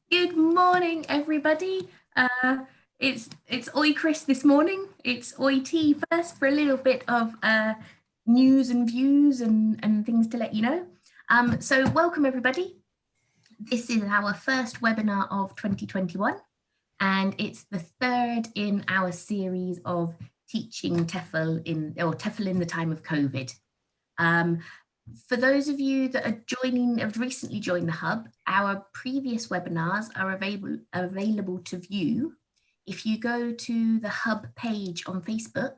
Good morning, everybody. It's Oi Chris this morning. It's Oi Tea first for a little bit of news and views and things to let you know. So welcome everybody. This is our first webinar of 2021, and it's the third in our series of teaching TEFL in the time of COVID. For those of you that have recently joined the Hub, our previous webinars are available to view. If you go to the Hub page on Facebook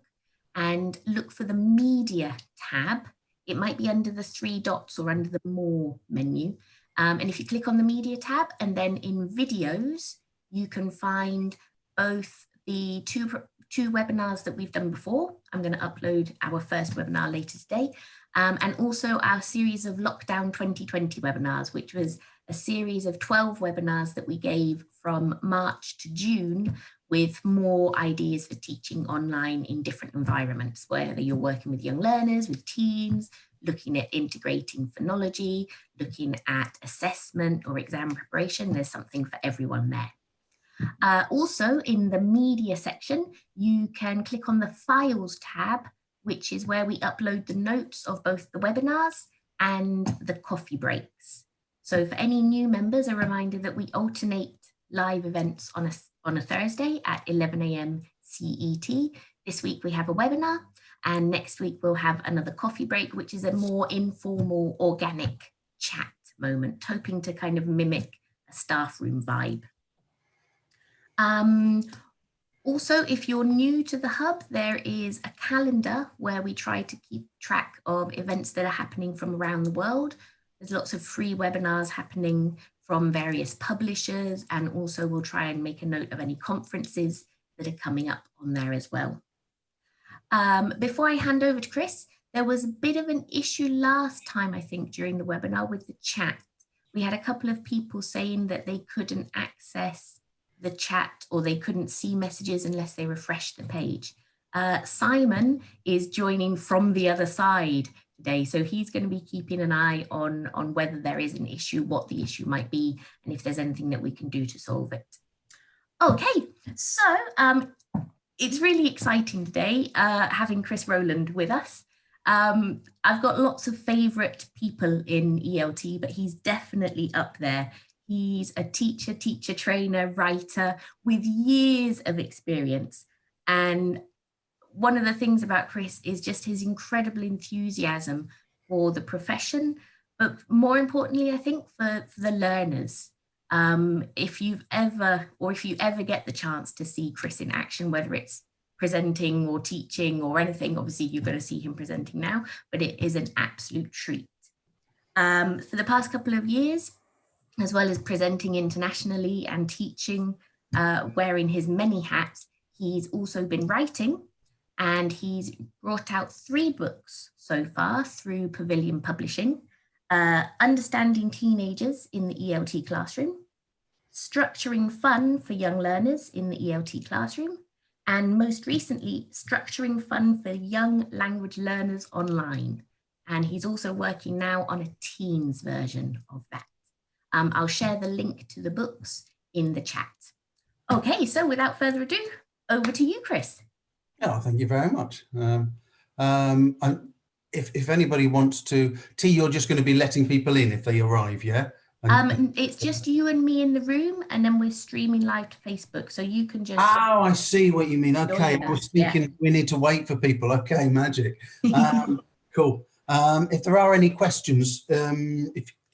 and look for the Media tab, it might be under the three dots or under the More menu. And if you click on the Media tab and then in Videos, you can find both the two webinars that we've done before. I'm going to upload our first webinar later today. And also our series of Lockdown 2020 webinars, which was a series of 12 webinars that we gave from March to June with more ideas for teaching online in different environments, whether you're working with young learners, with teams, looking at integrating phonology, looking at assessment or exam preparation. There's something for everyone there. Also in the media section, you can click on the Files tab, which is where we upload the notes of both the webinars and the coffee breaks. So for any new members, a reminder that we alternate live events on a Thursday at 11 a.m. CET. This week we have a webinar, and next week we'll have another coffee break, which is a more informal, organic chat moment, hoping to kind of mimic a staff room vibe. Also, if you're new to the Hub, there is a calendar where we try to keep track of events that are happening from around the world. There's lots of free webinars happening from various publishers, and also we'll try and make a note of any conferences that are coming up on there as well. Before I hand over to Chris, there was a bit of an issue last time, I think, during the webinar with the chat. We had a couple of people saying that they couldn't access the chat or they couldn't see messages unless they refreshed the page. Simon is joining from the other side today, so he's going to be keeping an eye on whether there is an issue, what the issue might be, and if there's anything that we can do to solve it. Okay, so it's really exciting today having Chris Roland with us. I've got lots of favourite people in ELT, but he's definitely up there. He's a teacher, trainer, writer with years of experience. And one of the things about Chris is just his incredible enthusiasm for the profession, but more importantly, I think for the learners. If you ever get the chance to see Chris in action, whether it's presenting or teaching or anything, obviously you're going to see him presenting now, but it is an absolute treat. For the past couple of years, as well as presenting internationally and teaching, wearing his many hats, he's also been writing, and he's brought out 3 books so far through Pavilion Publishing: Understanding Teenagers in the ELT Classroom, Structuring Fun for Young Learners in the ELT Classroom, and most recently, Structuring Fun for Young Language Learners Online. And he's also working now on a teens version of that. I'll share the link to the books in the chat. Okay, so without further ado, over to you, Chris. Oh, thank you very much. If anybody wants to, T, you're just going to be letting people in if they arrive, yeah? It's just you and me in the room, and then we're streaming live to Facebook, so you can just... Oh, I see what you mean. Okay, I was thinking we need to wait for people. Okay, magic. Cool. If there are any questions,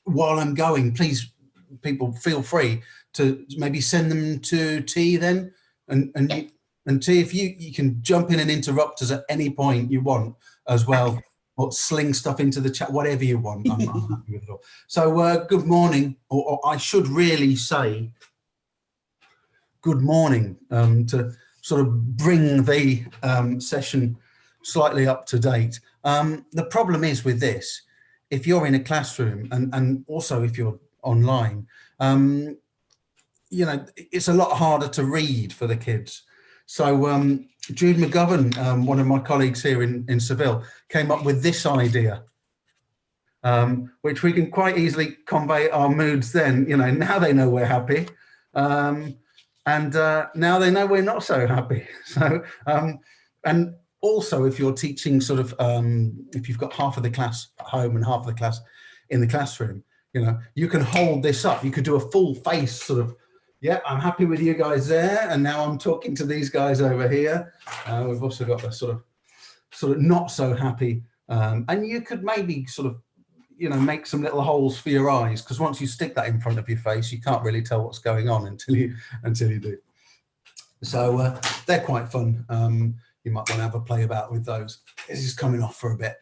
while I'm going, please, people, feel free to maybe send them to T then. And T, if you can jump in and interrupt us at any point you want as well, or sling stuff into the chat, whatever you want. I'm happy with it all. So good morning, or I should really say good morning, to sort of bring the session slightly up to date. The problem is with this, if you're in a classroom and also if you're online, you know, it's a lot harder to read for the kids. So Jude McGovern, one of my colleagues here in Seville, came up with this idea, which we can quite easily convey our moods then, you know, now they know we're happy. And now they know we're not so happy. So, and also if you're teaching sort of, if you've got half of the class at home and half of the class in the classroom, you know, you can hold this up. You could do a full face sort of, yeah, I'm happy with you guys there. And now I'm talking to these guys over here. We've also got the sort of not so happy. And you could maybe sort of, you know, make some little holes for your eyes, because once you stick that in front of your face, you can't really tell what's going on until you do. So they're quite fun. You might want to have a play about with those. This is coming off for a bit.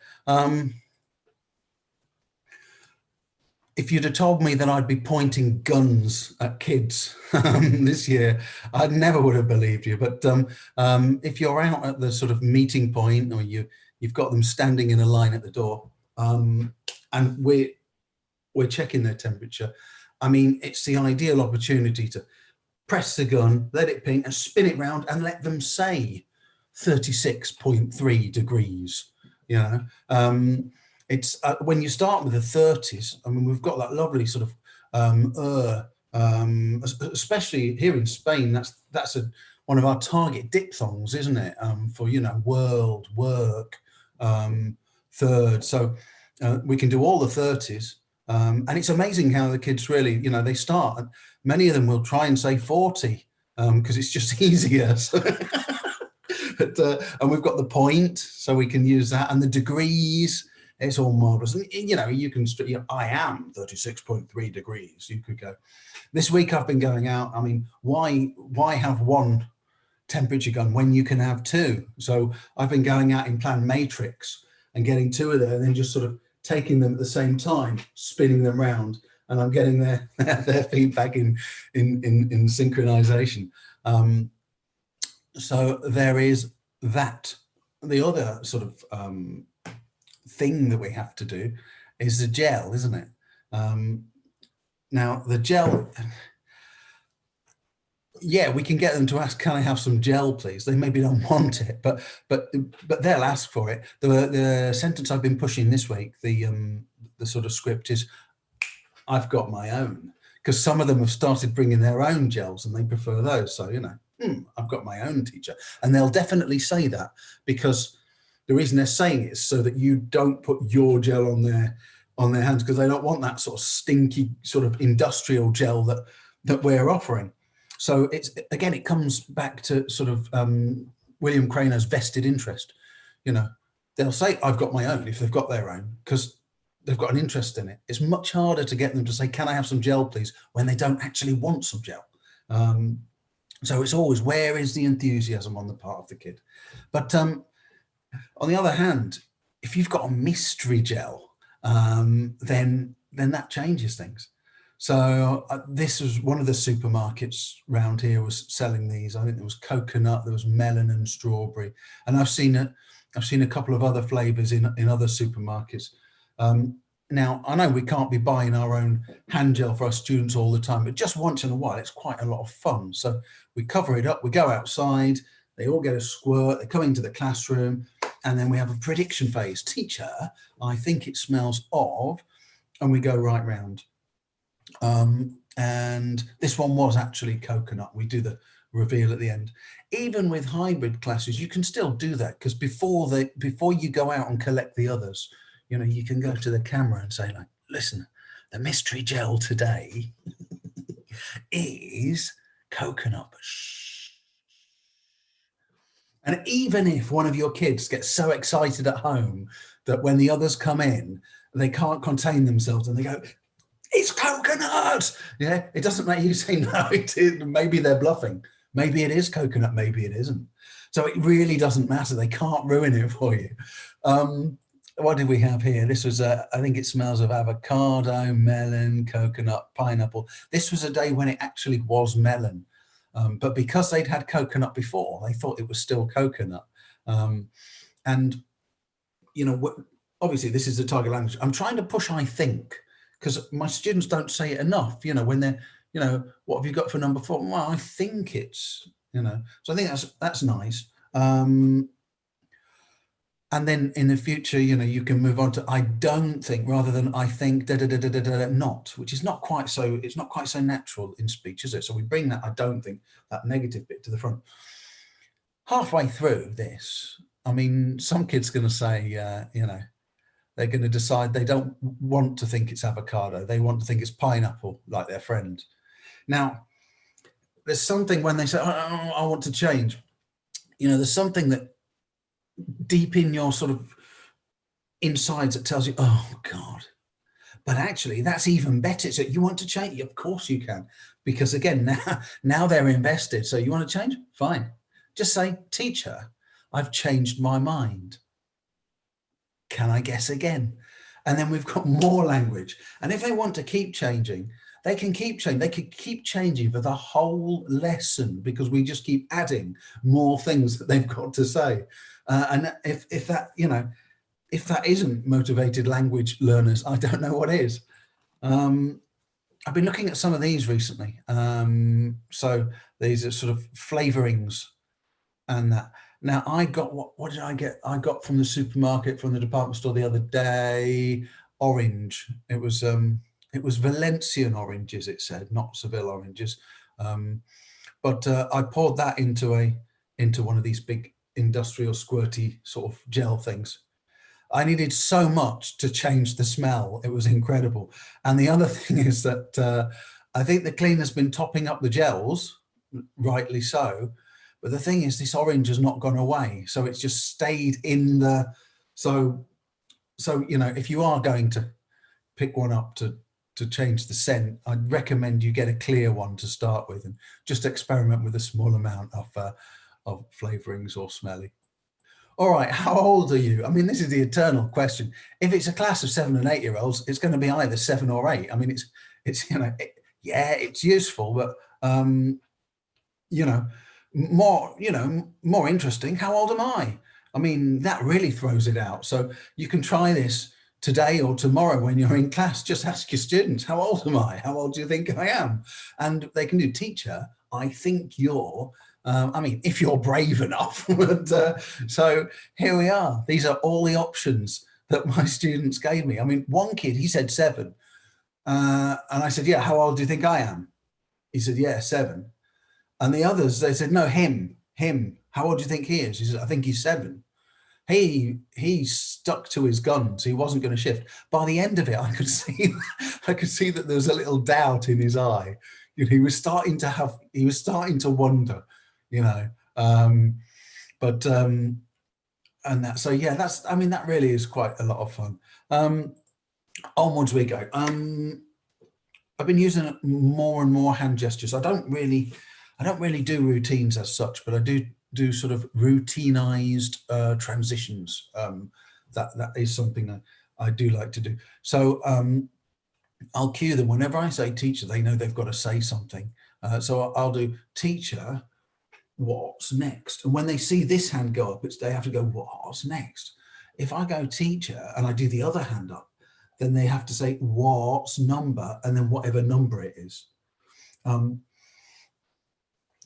If you'd have told me that I'd be pointing guns at kids this year, I never would have believed you. But if you're out at the sort of meeting point, or you've got them standing in a line at the door, and we're checking their temperature, I mean, it's the ideal opportunity to press the gun, let it ping, and spin it round and let them say 36.3 degrees. You know, it's when you start with the 30s. I mean, we've got that lovely sort of especially here in Spain. That's one of our target diphthongs, isn't it? For, you know, world, work, third. So we can do all the 30s. And it's amazing how the kids really, you know, they start. Many of them will try and say 40 because it's just easier. So but, and we've got the point, so we can use that, and the degrees. It's all marvelous. And, you know, you can, you know, I am 36.3 degrees. You could go. This week I've been going out. I mean, why have one temperature gun when you can have two? So I've been going out in plan matrix and getting two of them, and then just sort of taking them at the same time, spinning them round, and I'm getting their feedback in synchronization. So there is that. The other sort of thing that we have to do is the gel, isn't it? Now the gel, yeah, we can get them to ask, can I have some gel, please? They maybe don't want it, but they'll ask for it. The sentence I've been pushing this week, the sort of script is, I've got my own, because some of them have started bringing their own gels and they prefer those. So, you know, I've got my own, teacher. And they'll definitely say that, because the reason they're saying it is so that you don't put your gel on their hands, because they don't want that sort of stinky sort of industrial gel that we're offering. So it's, again, it comes back to sort of William Craner's vested interest. You know, they'll say, I've got my own, if they've got their own, because they've got an interest in it. It's much harder to get them to say, can I have some gel, please, when they don't actually want some gel. So it's always, where is the enthusiasm on the part of the kid? But on the other hand, if you've got a mystery gel, then that changes things. So this was one of the supermarkets around here was selling these. I think there was coconut, there was melon and strawberry, and I've seen a couple of other flavors in other supermarkets. Now, I know we can't be buying our own hand gel for our students all the time, but just once in a while, it's quite a lot of fun. So we cover it up, we go outside, they all get a squirt, they come into the classroom, and then we have a prediction phase. Teacher, I think it smells of, and we go right round. And this one was actually coconut. We do the reveal at the end. Even with hybrid classes, you can still do that, because before you go out and collect the others, you know, you can go to the camera and say, like, listen, the mystery gel today is coconut. Shh. And even if one of your kids gets so excited at home that when the others come in, they can't contain themselves and they go, it's coconut. Yeah, it doesn't make you say, no, it is. Maybe they're bluffing. Maybe it is coconut, maybe it isn't. So it really doesn't matter. They can't ruin it for you. What did we have here? This was, I think it smells of avocado, melon, coconut, pineapple. This was a day when it actually was melon. But because they'd had coconut before, they thought it was still coconut. And, you know, obviously this is the target language. I'm trying to push, I think, because my students don't say it enough, you know, when they're, you know, what have you got for number 4? Well, I think it's, you know, so I think that's nice. and then in the future, you know, you can move on to I don't think rather than I think not, which is not quite so, it's not quite so natural in speech, is it? So we bring that I don't think, that negative bit to the front. Halfway through this, I mean, some kid's going to say, you know, they're going to decide they don't want to think it's avocado. They want to think it's pineapple, like their friend. Now, there's something when they say, oh, I want to change, you know, there's something that deep in your sort of insides that tells you, oh God, but actually that's even better. So you want to change? Of course you can, because again, now they're invested. So you want to change? Fine. Just say, teacher, I've changed my mind. Can I guess again? And then we've got more language. And if they want to keep changing, they can keep changing. They could keep changing for the whole lesson, because we just keep adding more things that they've got to say. And if that, you know, if that isn't motivated language learners, I don't know what is. I've been looking at some of these recently. So these are sort of flavorings and that. Now I got, what did I get? I got from the supermarket, from the department store the other day, orange. It was Valencian oranges, it said, not Seville oranges. But I poured that into one of these big industrial squirty sort of gel things. I needed so much to change the smell. It was incredible. And the other thing is that I think the cleaner's been topping up the gels, rightly so. But the thing is, this orange has not gone away. So it's just stayed in the, so, you know, if you are going to pick one up to change the scent, I'd recommend you get a clear one to start with and just experiment with a small amount of flavorings or smelly. All right, how old are you? I mean, this is the eternal question. If it's a class of 7 and 8-year-olds, it's going to be either 7 or 8. I mean, it's you know, yeah, it's useful, but you know, more interesting. How old am I? I mean, that really throws it out. So you can try this today or tomorrow when you're in class. Just ask your students, how old am I? How old do you think I am? And they can do, teacher, I think you're, I mean, if you're brave enough. But, so here we are. These are all the options that my students gave me. I mean, one kid, he said 7. And I said, yeah, how old do you think I am? He said, yeah, 7. And the others, they said, no, him. How old do you think he is? He said, I think he's 7. He stuck to his guns. He wasn't going to shift. By the end of it, I could see that there was a little doubt in his eye. You know, he was starting to wonder, you know. And that, so yeah, that's, I mean, that really is quite a lot of fun. Onwards we go. I've been using more and more hand gestures. I don't really do routines as such, but I do sort of routinized transitions. That is something I do like to do. So I'll cue them whenever I say teacher. They know they've got to say something. So I'll do teacher, what's next? And when they see this hand go up, they have to go, what's next? If I go teacher and I do the other hand up, then they have to say what's number, and then whatever number it is.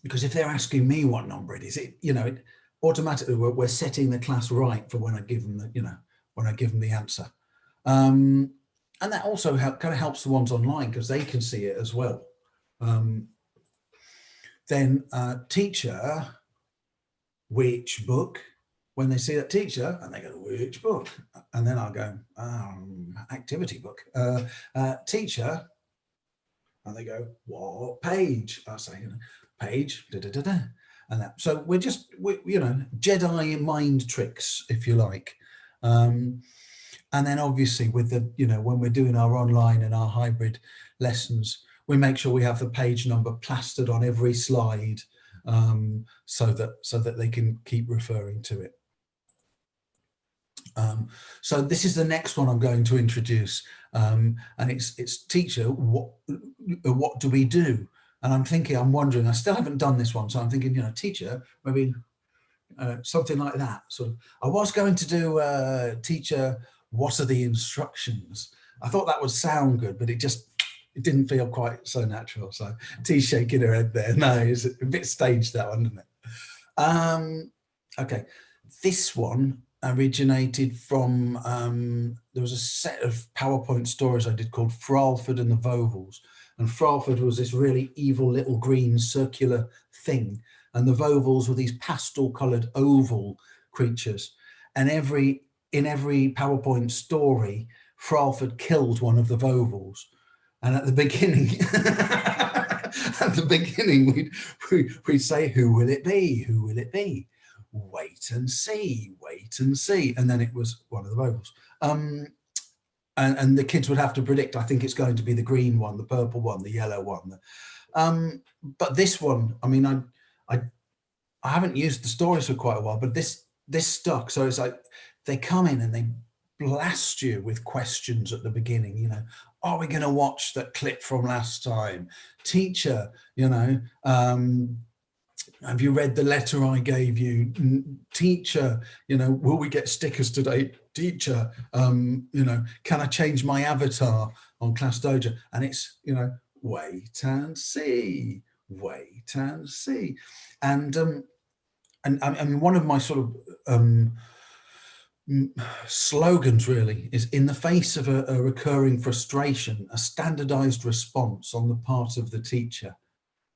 Because if they're asking me what number it is, it automatically we're setting the class right for when I give them the answer. And that also kind of helps the ones online, because they can see it as well. Then teacher, which book? When they see that teacher and they go, which book? And then I'll go, activity book. Teacher, and they go, what page? I'll say, page, and that. So we're Jedi mind tricks, if you like. And then obviously with the, when we're doing our online and our hybrid lessons, we make sure we have the page number plastered on every slide, so that they can keep referring to it. So this is the next one I'm going to introduce, and it's teacher, what do we do? And I'm wondering, I still haven't done this one, so I'm thinking, teacher, maybe something like that. Sort of, I was going to do teacher, what are the instructions? I thought that would sound good, but it didn't feel quite so natural. So T's shaking her head there. No, it's a bit staged, that one, isn't it? Okay, this one originated from, there was a set of PowerPoint stories I did called Fralford and the Vovels. And Fralford was this really evil little green circular thing. And the Vovels were these pastel coloured oval creatures. And in every PowerPoint story, Fralford killed one of the Vovels. And at the beginning, we'd say, who will it be? Who will it be? Wait and see, wait and see. And then it was one of the Vovels. And the kids would have to predict, I think it's going to be the green one, the purple one, the yellow one. But this one, I mean, I haven't used the stories for quite a while, but this stuck. So it's like they come in and they blast you with questions at the beginning, you know, are we going to watch that clip from last time? Teacher, you know, have you read the letter I gave you? Teacher, you know, will we get stickers today? Teacher, you know, can I change my avatar on Class Dojo? And it's, you know, wait and see, wait and see. And I mean, one of my sort of slogans really is, in the face of a recurring frustration, a standardized response on the part of the teacher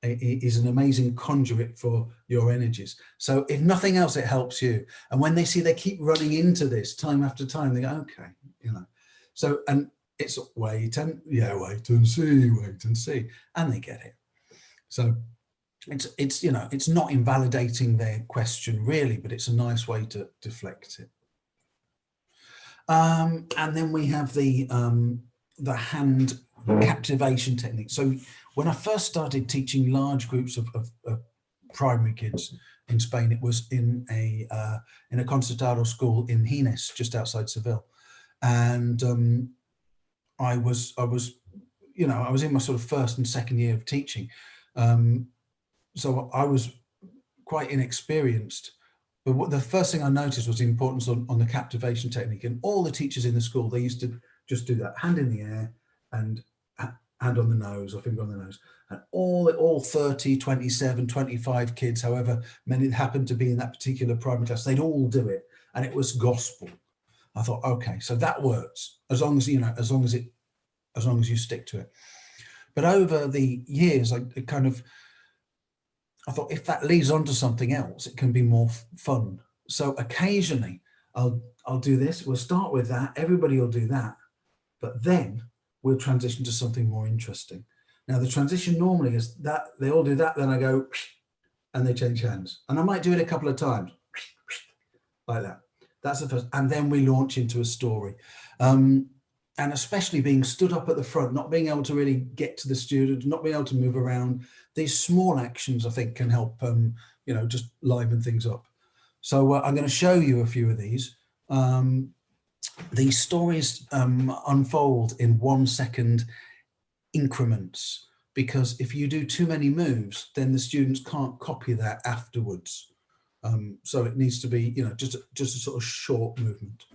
is an amazing conduit for your energies. So if nothing else, it helps you. And when they see they keep running into this time after time, they go, okay, you know. So, and it's wait and see, and they get it. So it's you know, it's not invalidating their question really, but it's a nice way to deflect it. And then we have the hand captivation technique. So when I first started teaching large groups of primary kids in Spain, it was in a concertado school in Gines, just outside Seville, and I was you know, I was in my sort of first and second year of teaching, so I was quite inexperienced. But what the first thing I noticed was the importance on the captivation technique. And all the teachers in the school, they used to just do that, hand in the air and hand on the nose or finger on the nose. And all 30, 27, 25 kids, however many happened to be in that particular primary class, they'd all do it. And it was gospel. I thought, okay, so that works, as long as, you know, as long as you stick to it. But over the years, I thought, if that leads on to something else, it can be more fun. So occasionally I'll do this. We'll start with that. Everybody will do that. But then we'll transition to something more interesting. Now, the transition normally is that they all do that. Then I go and they change hands. And I might do it a couple of times like that. That's the first. And then we launch into a story. And especially being stood up at the front, not being able to really get to the student, not being able to move around. These small actions, I think, can help, you know, just liven things up. So I'm going to show you a few of these. These stories unfold in 1 second increments, because if you do too many moves, then the students can't copy that afterwards. So it needs to be, you know, just a sort of short movement.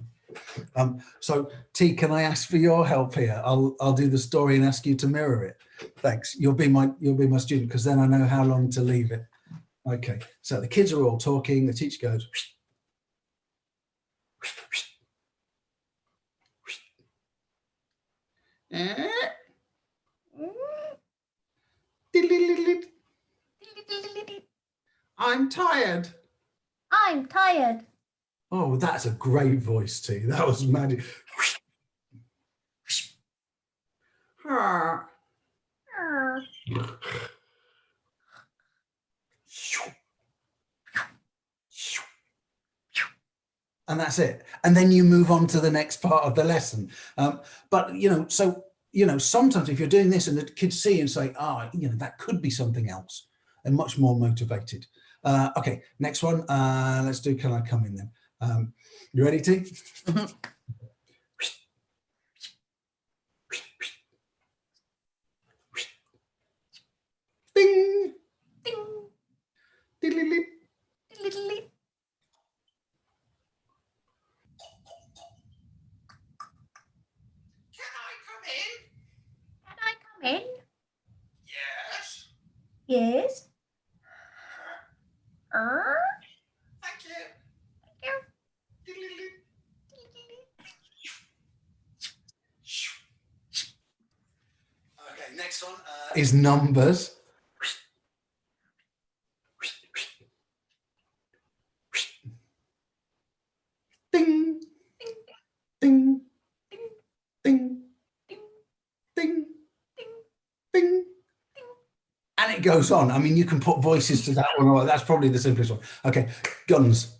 So T, can I ask for your help here? I'll do the story and ask you to mirror it. Thanks. You'll be my student, because then I know how long to leave it. Okay. So the kids are all talking. The teacher goes. I'm tired. I'm tired. Oh, that's a great voice, T. That was magic. And that's it. And then you move on to the next part of the lesson. But, you know, so, you know, sometimes if you're doing this and the kids see and say, you know, that could be something else, and much more motivated. Okay, next one. Let's do Can I Come In then? You ready, T? Ding! Ding! Diddly-lee. Diddly-lee. Can I come in? Can I come in? Yes. Yes. Thank you. Thank you. Diddly-lee. next one is numbers. Ding, ding, ding, ding, ding. And it goes on. I mean, you can put voices to that one. That's probably the simplest one. Okay, guns.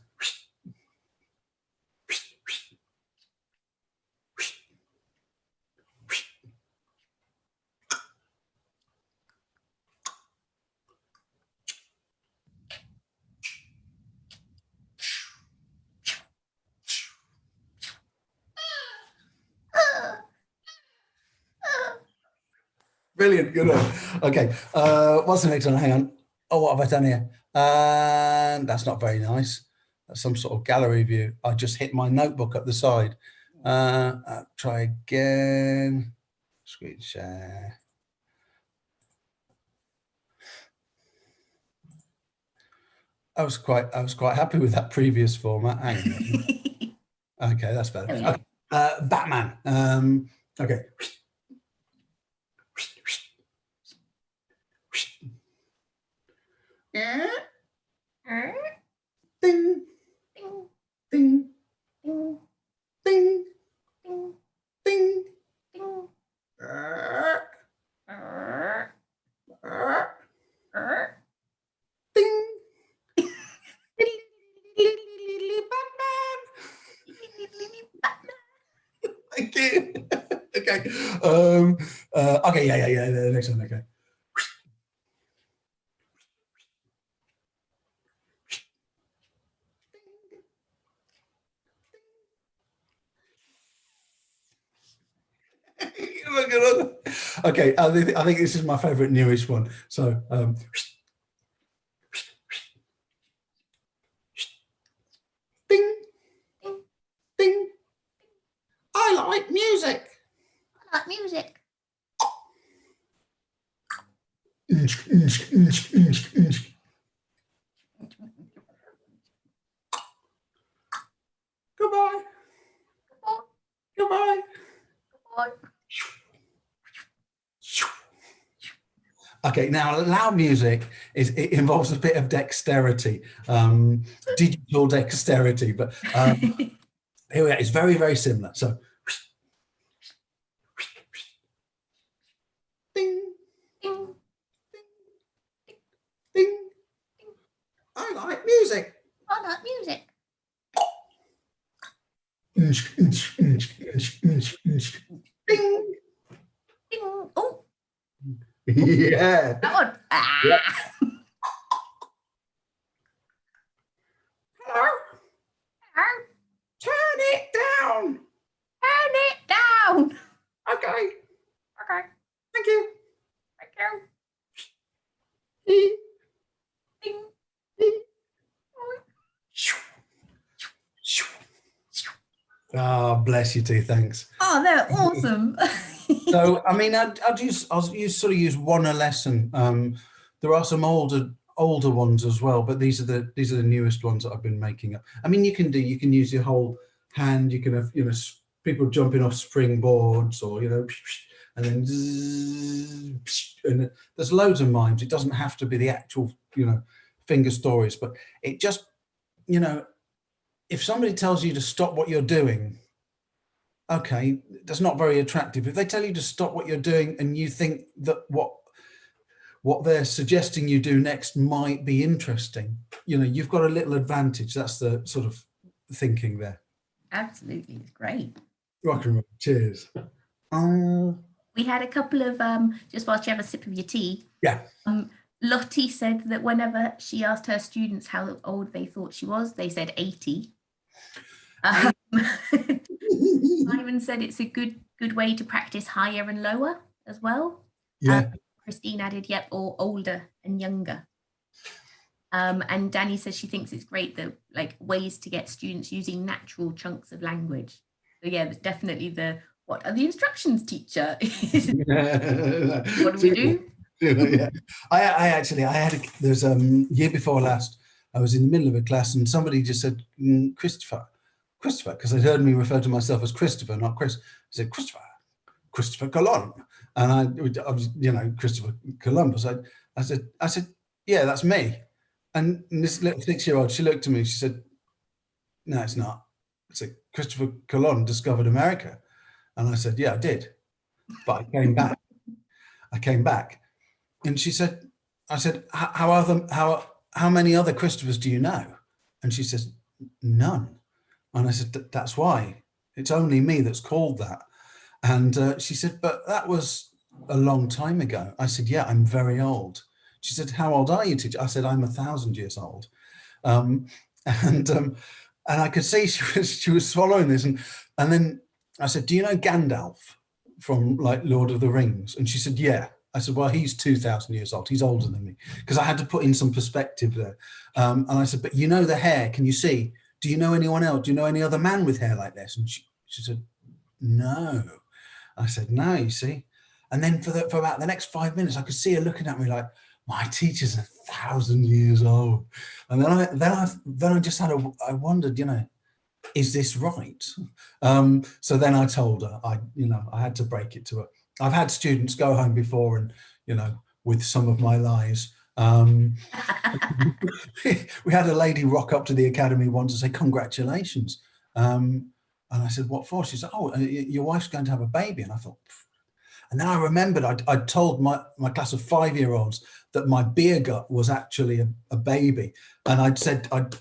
Brilliant, good one. Okay, what's the next one? Hang on. Oh, what have I done here? That's not very nice. That's some sort of gallery view. I just hit my notebook at the side. Try again. Screen share. I was quite happy with that previous format. Hang on. Okay, that's better. Okay. Batman. Okay. Ding, ding, ding, ding, ding, ding. Thank you. Okay. Okay. Yeah. The next one. Okay. Okay. I think this is my favorite newish one. So. Ding, ding, ding. I like music. I like music. Goodbye. Goodbye. Goodbye. Okay, now loud music it involves a bit of dexterity, digital dexterity, but here we are. It's very, very similar. So, ding, ding, ding, ding. I like music. I like music. Ding. Ding. Oh. Yeah. That one. Ah. Yeah. Hello. Hello. Turn it down. Turn it down. Okay. Okay. Thank you. Thank you. Ding. Ding. Oh, bless you too. Thanks. Oh, they're awesome. So, I mean, I'll sort of use one a lesson. There are some older ones as well, but these are the newest ones that I've been making up. I mean, you can use your whole hand. You can have, people jumping off springboards, or and then and there's loads of mimes. It doesn't have to be the actual finger stories, but it just if somebody tells you to stop what you're doing, okay, that's not very attractive. If they tell you to stop what you're doing and you think that what they're suggesting you do next might be interesting, you've got a little advantage. That's the sort of thinking there. Absolutely, it's great. Rock and roll. Cheers. We had a couple of just whilst you have a sip of your tea. Yeah. Lottie said that whenever she asked her students how old they thought she was, they said 80. Simon said it's a good way to practice higher and lower as well. Yeah. Christine added, yep, or older and younger. And Danny says she thinks it's great that ways to get students using natural chunks of language. So yeah, definitely what are the instructions, teacher? What do we do? Yeah. There's year before last, I was in the middle of a class and somebody just said, Christopher, because they'd heard me refer to myself as Christopher, not Chris. I said, Christopher Colon. And I was, you know, Christopher Columbus. I said, yeah, that's me. And this little 6-year-old, she looked at me, she said, no, it's not. It's like Christopher Columbus discovered America. And I said, yeah, I did. But I came back. I came back. And she said, I said, how many other Christophers do you know? And she says, none. And I said, that's why. It's only me that's called that. And she said, but that was a long time ago. I said, yeah, I'm very old. She said, how old are you, teacher? I said, I'm 1,000 years old. And I could see she was swallowing this. And then I said, do you know Gandalf from like Lord of the Rings? And she said, yeah. I said, well, he's 2,000 years old. He's older than me, because I had to put in some perspective there. And I said, but you know the hair, can you see? Do you know anyone else? Do you know any other man with hair like this? And she said, no. I said, no, you see. And then for about the next 5 minutes, I could see her looking at me like, my teacher's 1,000 years old. And then I just I wondered, you know, is this right? So then I told her, I had to break it to her. I've had students go home before and, you know, with some of my lies. We had a lady rock up to the academy once and say, congratulations. And I said, what for? She said, oh, your wife's going to have a baby. And I thought, pfft. And then I remembered I'd told my class of 5-year-olds that my beer gut was actually a baby. And I'd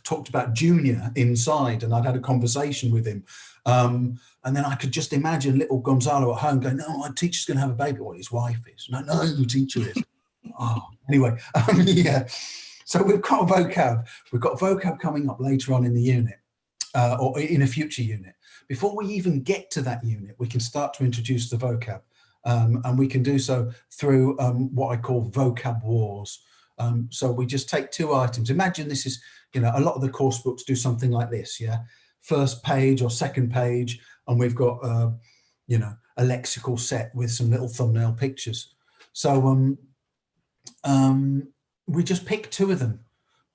talked about Junior inside, and I'd had a conversation with him. And then I could just imagine little Gonzalo at home going, no, my teacher's going to have a baby. Well, his wife is. No, the teacher is. Oh, anyway, yeah. So we've got a vocab. We've got vocab coming up later on in the unit, or in a future unit. Before we even get to that unit, we can start to introduce the vocab. And we can do so through what I call vocab wars. So we just take 2 items. Imagine this is, you know, a lot of the course books do something like this, yeah? First page or second page, and we've got, you know, a lexical set with some little thumbnail pictures. So we just pick 2 of them.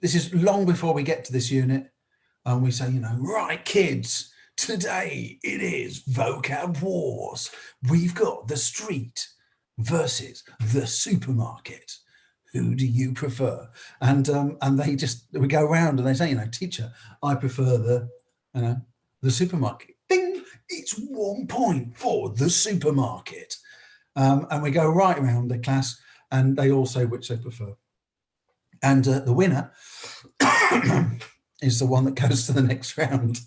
This is long before we get to this unit. And we say, you know, right, kids, today it is vocab wars. We've got the street versus the supermarket. Who do you prefer? And we go around and they say, you know, teacher, I prefer the supermarket. Ding! It's 1 point for the supermarket. And we go right around the class and they all say which they prefer. And the winner is the one that goes to the next round.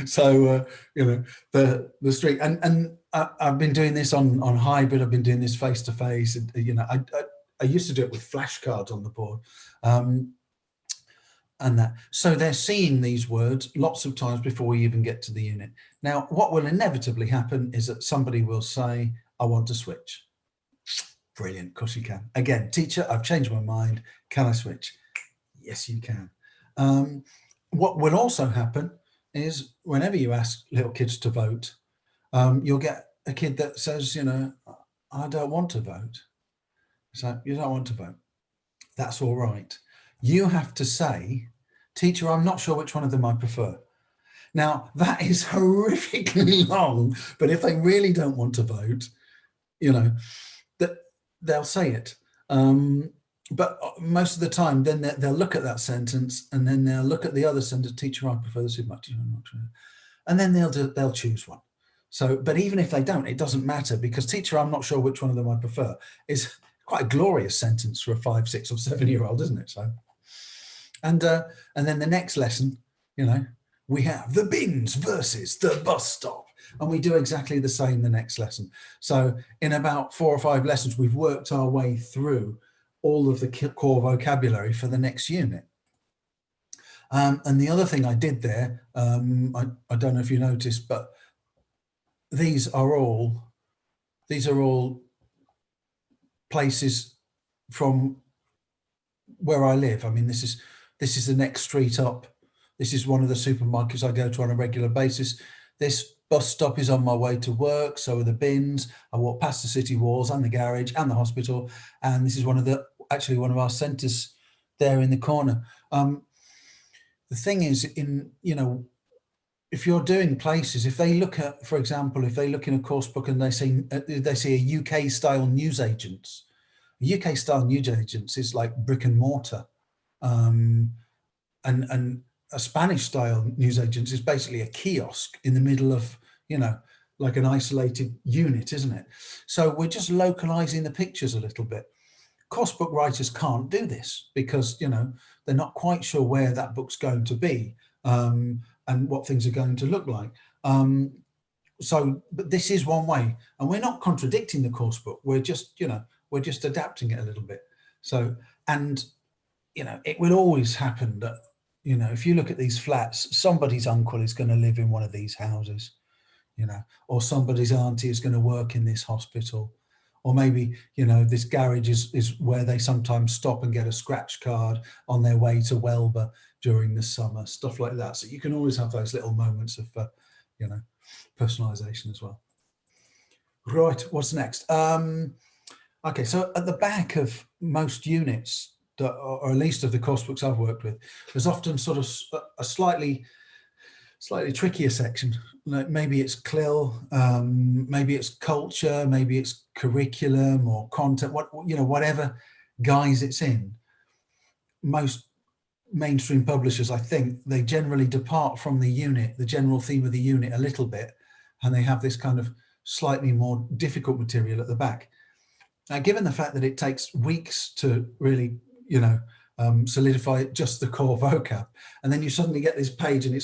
So, you know, the street, and I've been doing this on hybrid. I've been doing this face to face. You know, I used to do it with flashcards on the board, and that. So they're seeing these words lots of times before we even get to the unit. Now, what will inevitably happen is that somebody will say, I want to switch. Brilliant, of course you can. Again, teacher, I've changed my mind. Can I switch? Yes, you can. What will also happen is whenever you ask little kids to vote, you'll get a kid that says, you know, I don't want to vote. So you don't want to vote. That's all right. You have to say, teacher, I'm not sure which one of them I prefer. Now, that is horrifically long, but if they really don't want to vote, you know, that they'll say it. But most of the time, then they'll look at that sentence and then they'll look at the other sentence, teacher, I prefer the supermarket, and then they'll choose one. So, but even if they don't, it doesn't matter, because teacher, I'm not sure which one of them I prefer is quite a glorious sentence for a 5, 6 or 7-year-old, isn't it? So, and then the next lesson, you know, we have the bins versus the bus stop. And we do exactly the same the next lesson. So in about 4 or 5 lessons, we've worked our way through all of the core vocabulary for the next unit. And the other thing I did there, I don't know if you noticed, but these are all places from where I live. I mean, this is the next street up. This is one of the supermarkets I go to on a regular basis. This bus stop is on my way to work, so are the bins. I walk past the city walls and the garage and the hospital, and this is one of our centres there in the corner. The thing is, if you're doing places, if they look at, for example, if they look in a course book and they see a UK style newsagents, UK style newsagents is like brick and mortar, and a Spanish style newsagents is basically a kiosk in the middle of, you know, like an isolated unit, isn't it? So we're just localizing the pictures a little bit. Course book writers can't do this because, you know, they're not quite sure where that book's going to be, and what things are going to look like. So, but this is one way, and we're not contradicting the course book. We're just, you know, we're just adapting it a little bit. So, and, you know, it will always happen that, you know, if you look at these flats, somebody's uncle is going to live in one of these houses, you know, or somebody's auntie is going to work in this hospital. Or maybe, you know, this garage is where they sometimes stop and get a scratch card on their way to Welber during the summer, stuff like that. So you can always have those little moments of, you know, personalization as well. Right, what's next? Okay, so at the back of most units, or at least of the course books I've worked with, there's often sort of a slightly trickier section. Like maybe it's CLIL, maybe it's culture, maybe it's curriculum or content, whatever guise it's in. Most mainstream publishers, I think, they generally depart from the unit, the general theme of the unit a little bit, and they have this kind of slightly more difficult material at the back. Now, given the fact that it takes weeks to really, you know, solidify just the core vocab, and then you suddenly get this page and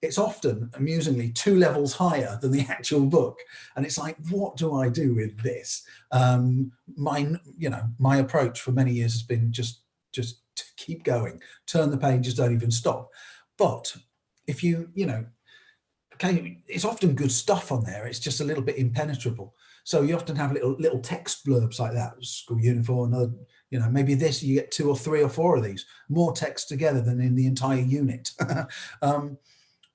it's often, amusingly, 2 levels higher than the actual book. And it's like, what do I do with this? My approach for many years has been just to keep going, turn the pages, don't even stop. But if you know, okay, it's often good stuff on there. It's just a little bit impenetrable. So you often have little text blurbs like that, school uniform, another, you know, maybe this, you get 2 or 3 or 4 of these, more text together than in the entire unit.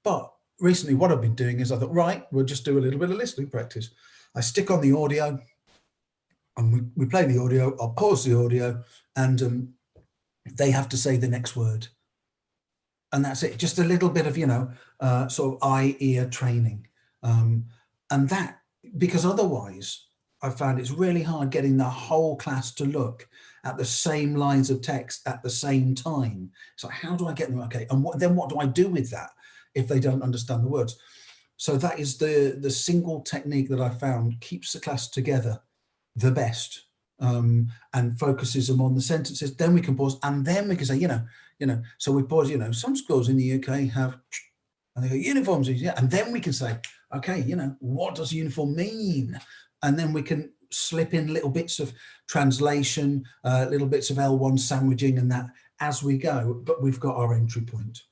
But recently what I've been doing is I thought, right, we'll just do a little bit of listening practice. I stick on the audio and we play the audio, I'll pause the audio, and they have to say the next word. And that's it, just a little bit of, you know, sort of eye-ear training. And that, because otherwise I found it's really hard getting the whole class to look at the same lines of text at the same time. So how do I get them? Okay, and then what do I do with that if they don't understand the words? So that is the single technique that I found keeps the class together the best, and focuses them on the sentences. Then we can pause, and then we can say, you know, so we pause, you know, some schools in the UK have, and they go, uniforms, yeah, and then we can say, okay, you know, what does uniform mean? And then we can slip in little bits of translation, little bits of L1 sandwiching and that as we go, but we've got our entry point.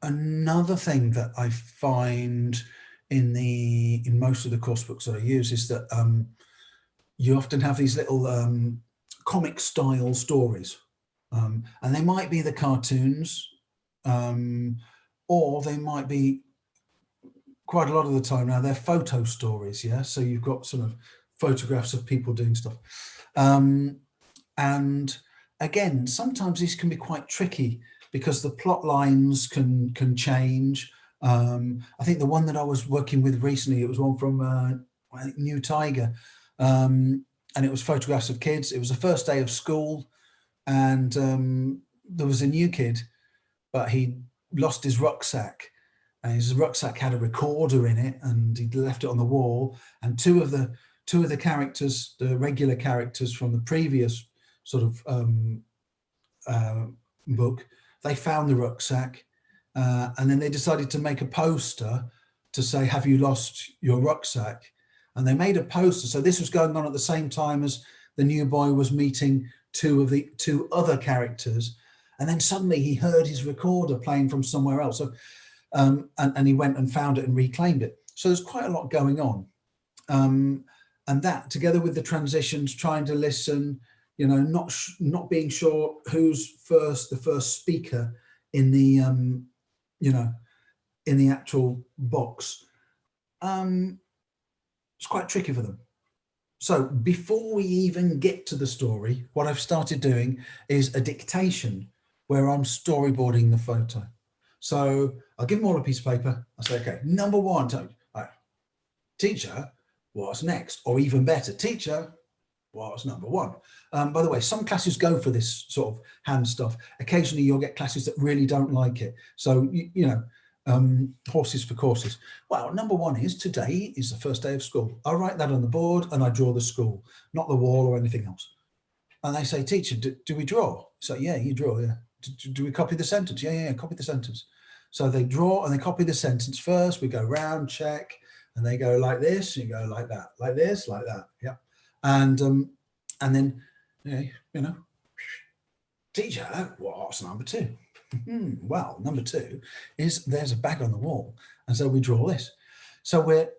Another thing that I find in most of the course books that I use is that you often have these little comic style stories, and they might be the cartoons, or they might be, quite a lot of the time now, they're photo stories. Yeah, so you've got sort of photographs of people doing stuff, and again, sometimes these can be quite tricky because the plot lines can change. I think the one that I was working with recently, it was one from I think New Tiger, and it was photographs of kids. It was the first day of school, and there was a new kid, but he lost his rucksack, and his rucksack had a recorder in it, and he'd left it on the wall. And two of the characters, the regular characters from the previous sort of book, they found the rucksack, and then they decided to make a poster to say, have you lost your rucksack? And they made a poster. So this was going on at the same time as the new boy was meeting 2 of the 2 other characters. And then suddenly he heard his recorder playing from somewhere else. So, and he went and found it and reclaimed it. So there's quite a lot going on. And that, together with the transitions, trying to listen, you know, not being sure who's the first speaker in the, you know, in the actual box. It's quite tricky for them. So before we even get to the story, what I've started doing is a dictation. where I'm storyboarding the photo. So I'll give them all a piece of paper. I say, okay, number one, right, teacher, what's next? Or even better, teacher, what's number one? By the way, some classes go for this sort of hand stuff. Occasionally you'll get classes that really don't like it. So, you know, horses for courses. Well, number one is today is the first day of school. I write that on the board and I draw the school, not the wall or anything else. And they say, teacher, do we draw? So yeah, you draw, yeah. Do we copy the sentence? Yeah, copy the sentence. So they draw and they copy the sentence first. We go round, check, and they go like this, you go like that, like this, like that. Yeah. And then, you know, teacher, what's number two? Well, number two is there's a bag on the wall. And so we draw this. So we're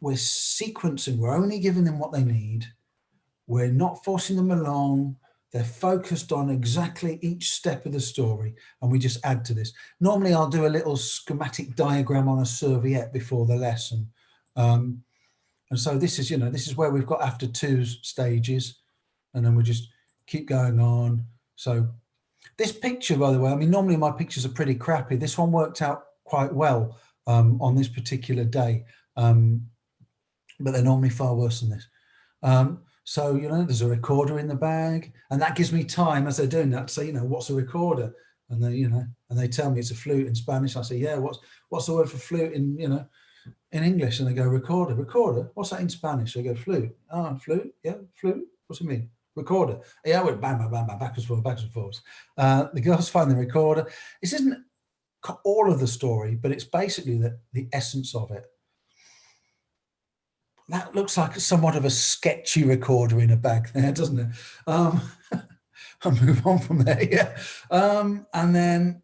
sequencing, we're only giving them what they need. We're not forcing them along. They're focused on exactly each step of the story, and we just add to this. Normally I'll do a little schematic diagram on a serviette before the lesson. And so this is, you know, this is where we've got after 2 stages, and then we just keep going on. So this picture, by the way, I mean, normally my pictures are pretty crappy. This one worked out quite well on this particular day, but they're normally far worse than this. So, you know, there's a recorder in the bag, and that gives me time as they're doing that to say, you know, what's a recorder? And they, you know, and they tell me it's a flute in Spanish. I say, yeah, what's the word for flute in, you know, in English? And they go, recorder. What's that in Spanish? They go, flute. Oh, flute. Yeah, flute. What's it mean? Recorder. Yeah, I went bang, bang, bang, bang, backwards and forwards. The girls find the recorder. This isn't all of the story, but it's basically the essence of it. That looks like somewhat of a sketchy recorder in a bag there, doesn't it? I'll move on from there, yeah. And then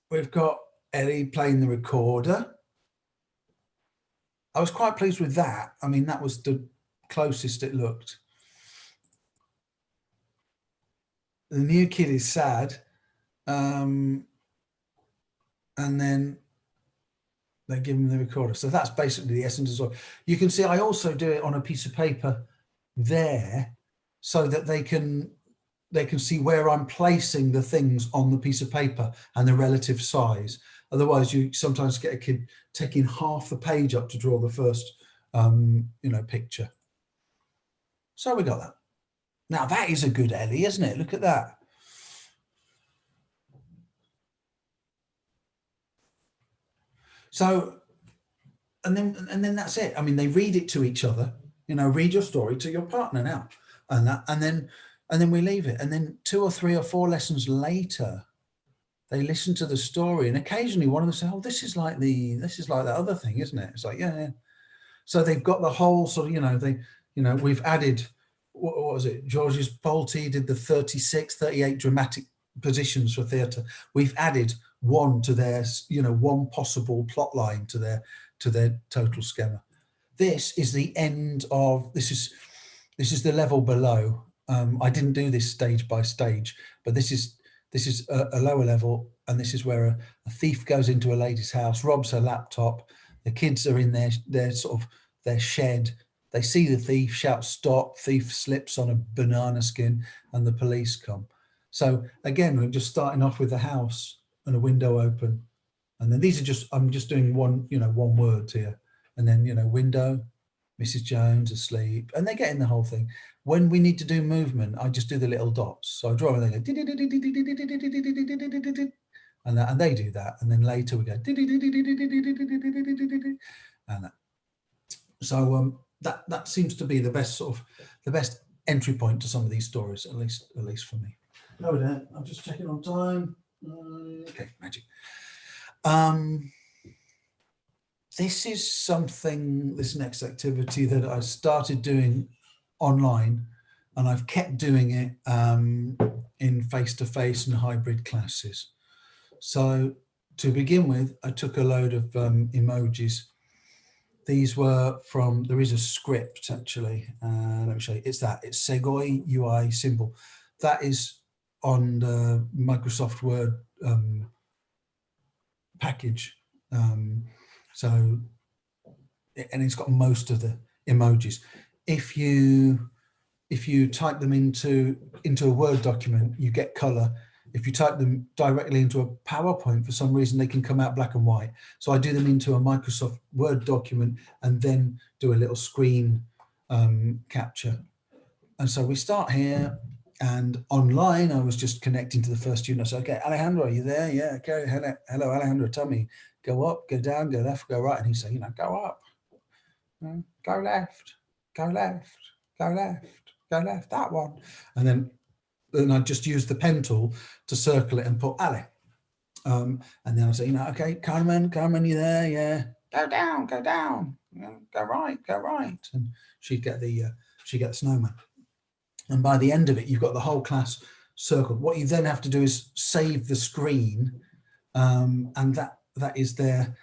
we've got Ellie playing the recorder. I was quite pleased with that. I mean, that was the closest it looked. The new kid is sad. And then they give them the recorder. So that's basically the essence as well. You can see I also do it on a piece of paper there so that they can see where I'm placing the things on the piece of paper and the relative size. Otherwise, you sometimes get a kid taking half the page up to draw the first, you know, picture. So we got that. Now that is a good Ellie, isn't it? Look at that. So, and then that's it. I mean, they read it to each other, you know, read your story to your partner now, and then we leave it. And then 2 or 3 or 4 lessons later, they listen to the story, and occasionally one of them say, "Oh, this is like that other thing, isn't it?" It's like, yeah. So they've got the whole sort of, you know, we've added, what was it? Georges Polti did the 36, 38 dramatic positions for theatre. We've added one to their, you know, one possible plot line to their total schema. This is the end of, this is the level below. I didn't do this stage by stage, but this is a lower level, and this is where a thief goes into a lady's house, robs her laptop. The kids are in their sort of their shed. They see the thief, shout stop, thief slips on a banana skin, and the police come. So again, we're just starting off with the house and a window open. And then these are just, I'm just doing one word here. And then, you know, window, Mrs. Jones asleep, and they're getting the whole thing. When we need to do movement, I just do the little dots. So I draw and they go, and they do that. And then later we go, and that. So that seems to be the best sort of, the best entry point to some of these stories, at least for me. No, I'm just checking on time. Okay, magic. This is something, this next activity that I started doing online, and I've kept doing it in face-to-face and hybrid classes. So to begin with, I took a load of emojis. These were from, there is a script actually, let me show you, it's Segoi UI symbol. That is on the Microsoft Word package. So, and it's got most of the emojis. If you type them into a Word document, you get color. if you type them directly into a PowerPoint, for some reason, they can come out black and white. So I do them into a Microsoft Word document and then do a little screen capture. And so we start here, and online, I was just connecting to the first student. I said, okay, Alejandro, are you there? Yeah, okay, hello, Alejandro, tell me, go up, go down, go left, go right. And he said, go up, go left, go left, go left, go left, that one. And then I just use the pen tool to circle it and put Ale. And then I say, okay, Carmen, you there? Yeah. Go down, go down. Go right, go right. And she'd get the snowman. And by the end of it, you've got the whole class circled. What you then have to do is save the screen, and that is their,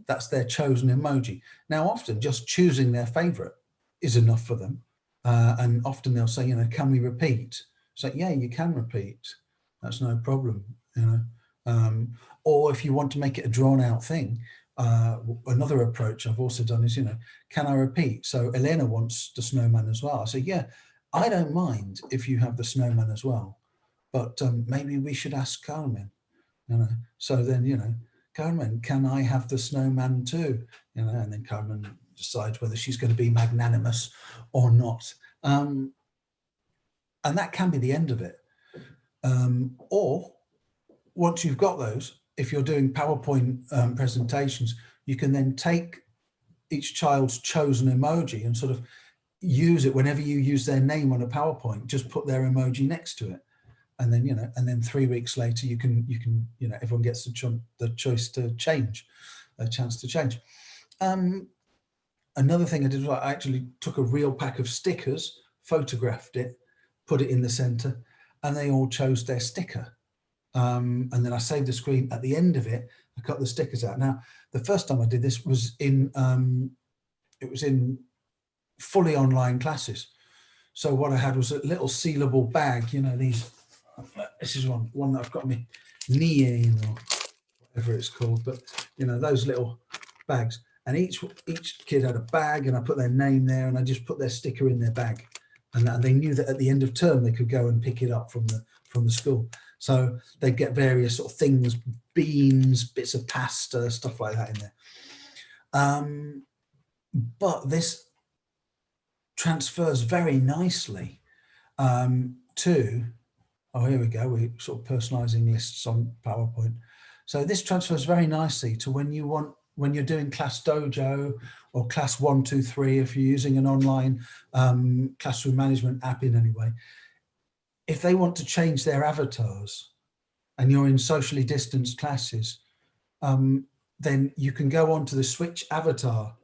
that's their chosen emoji. Now, often just choosing their favorite is enough for them. And often they'll say, can we repeat? So yeah, you can repeat. That's no problem, or if you want to make it a drawn out thing, another approach I've also done is, can I repeat? So Elena wants the snowman as well. I say, yeah, I don't mind if you have the snowman as well, but maybe we should ask Carmen, So then, Carmen, can I have the snowman too? And then Carmen decides whether she's going to be magnanimous or not. And that can be the end of it. Or once you've got those, if you're doing PowerPoint presentations, you can then take each child's chosen emoji and sort of use it whenever you use their name on a PowerPoint, just put their emoji next to it. And then, and then 3 weeks later, you can, everyone gets the choice to change, a chance to change. Another thing I did was I actually took a real pack of stickers, photographed it, put it in the center, and they all chose their sticker. And then I saved the screen. At the end of it, I cut the stickers out. Now, the first time I did this was in fully online classes. So what I had was a little sealable bag, this is one that I've got my knee in, or whatever it's called, but those little bags, and each kid had a bag, and I put their name there, and I just put their sticker in their bag, and they knew that at the end of term they could go and pick it up from the school. So they'd get various sort of things, beans, bits of pasta, stuff like that in there. But this transfers very nicely to, here we go, we're sort of personalizing lists on PowerPoint. So this transfers very nicely to when you're doing Class Dojo or Class 1, 2, 3, if you're using an online classroom management app in any way. If they want to change their avatars and you're in socially distanced classes, then you can go onto the switch avatar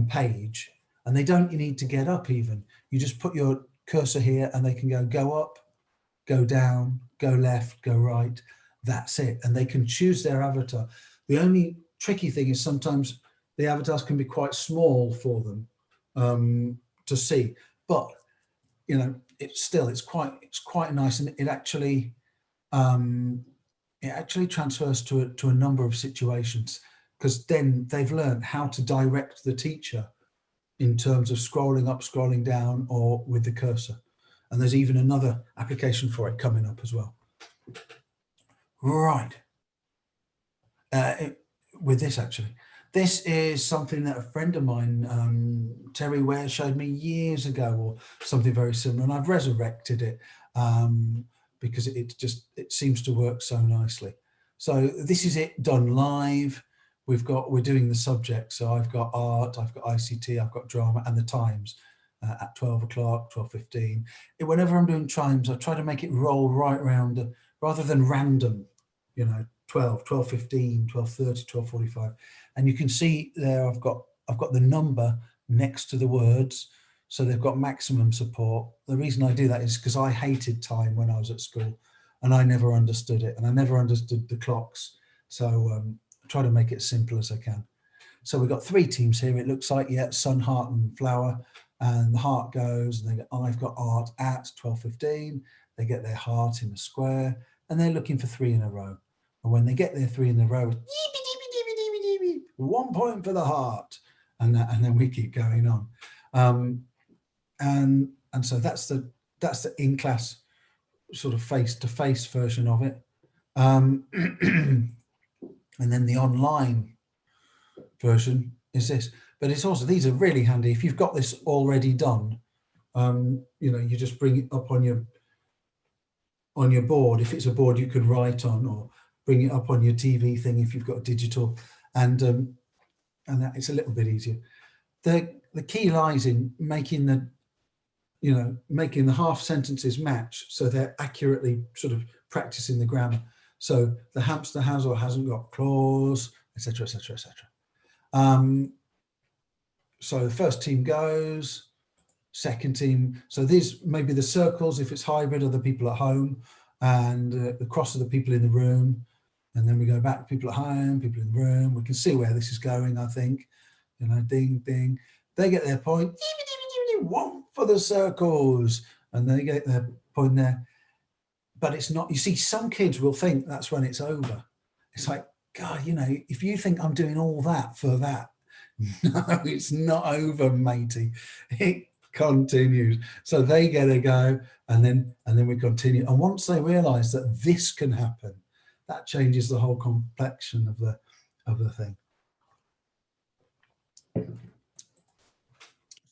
page, and they don't need to get up even. You just put your cursor here and they can go up, go down, go left, go right. That's it. And they can choose their avatar. The only tricky thing is sometimes the avatars can be quite small for them to see, but it's quite nice, and it actually transfers to a number of situations, because then they've learned how to direct the teacher in terms of scrolling up, scrolling down, or with the cursor. And there's even another application for it coming up as well. Right. With this, actually, this is something that a friend of mine, Terry Ware, showed me years ago, or something very similar, and I've resurrected it because it seems to work so nicely. So this is it done live. We're doing the subject. So I've got art, I've got ICT, I've got drama, and the times at 12 o'clock, 12:15. Whenever I'm doing chimes, I try to make it roll right around, rather than random, 12, 12:15, 12:30, 12:45. And you can see there I've got the number next to the words, so they've got maximum support. The reason I do that is because I hated time when I was at school, and I never understood it, and I never understood the clocks. So I try to make it as simple as I can. So we've got 3 teams here. It looks like, yeah, sun, heart, and flower. And the heart goes, and I've got art at 12:15. They get their heart in a square, and they're looking for 3 in a row. And when they get their 3 in a row, 1 point for the heart, and then we keep going on. And so that's the in-class sort of face-to-face version of it. And then the online version is this. But it's also, these are really handy. If you've got this already done, you know, you just bring it up on your board. If it's a board you can write on, or bring it up on your TV thing if you've got digital, and that it's a little bit easier. The key lies in making the half sentences match, so they're accurately sort of practicing the grammar. So the hamster has or hasn't got claws, etc., etc., etc. So the first team goes, second team. So these maybe the circles, if it's hybrid, are the people at home, and the cross are the people in the room. And then we go back, people at home, people in the room. We can see where this is going, I think. You know, ding, ding. They get their point. One for the circles. And they get their point there. But it's not, you see, some kids will think that's when it's over. It's like, God, you know, if you think I'm doing all that for that, no, it's not over, matey. It continues. So they get a go, and then we continue. And once they realize that this can happen, that changes the whole complexion of the thing.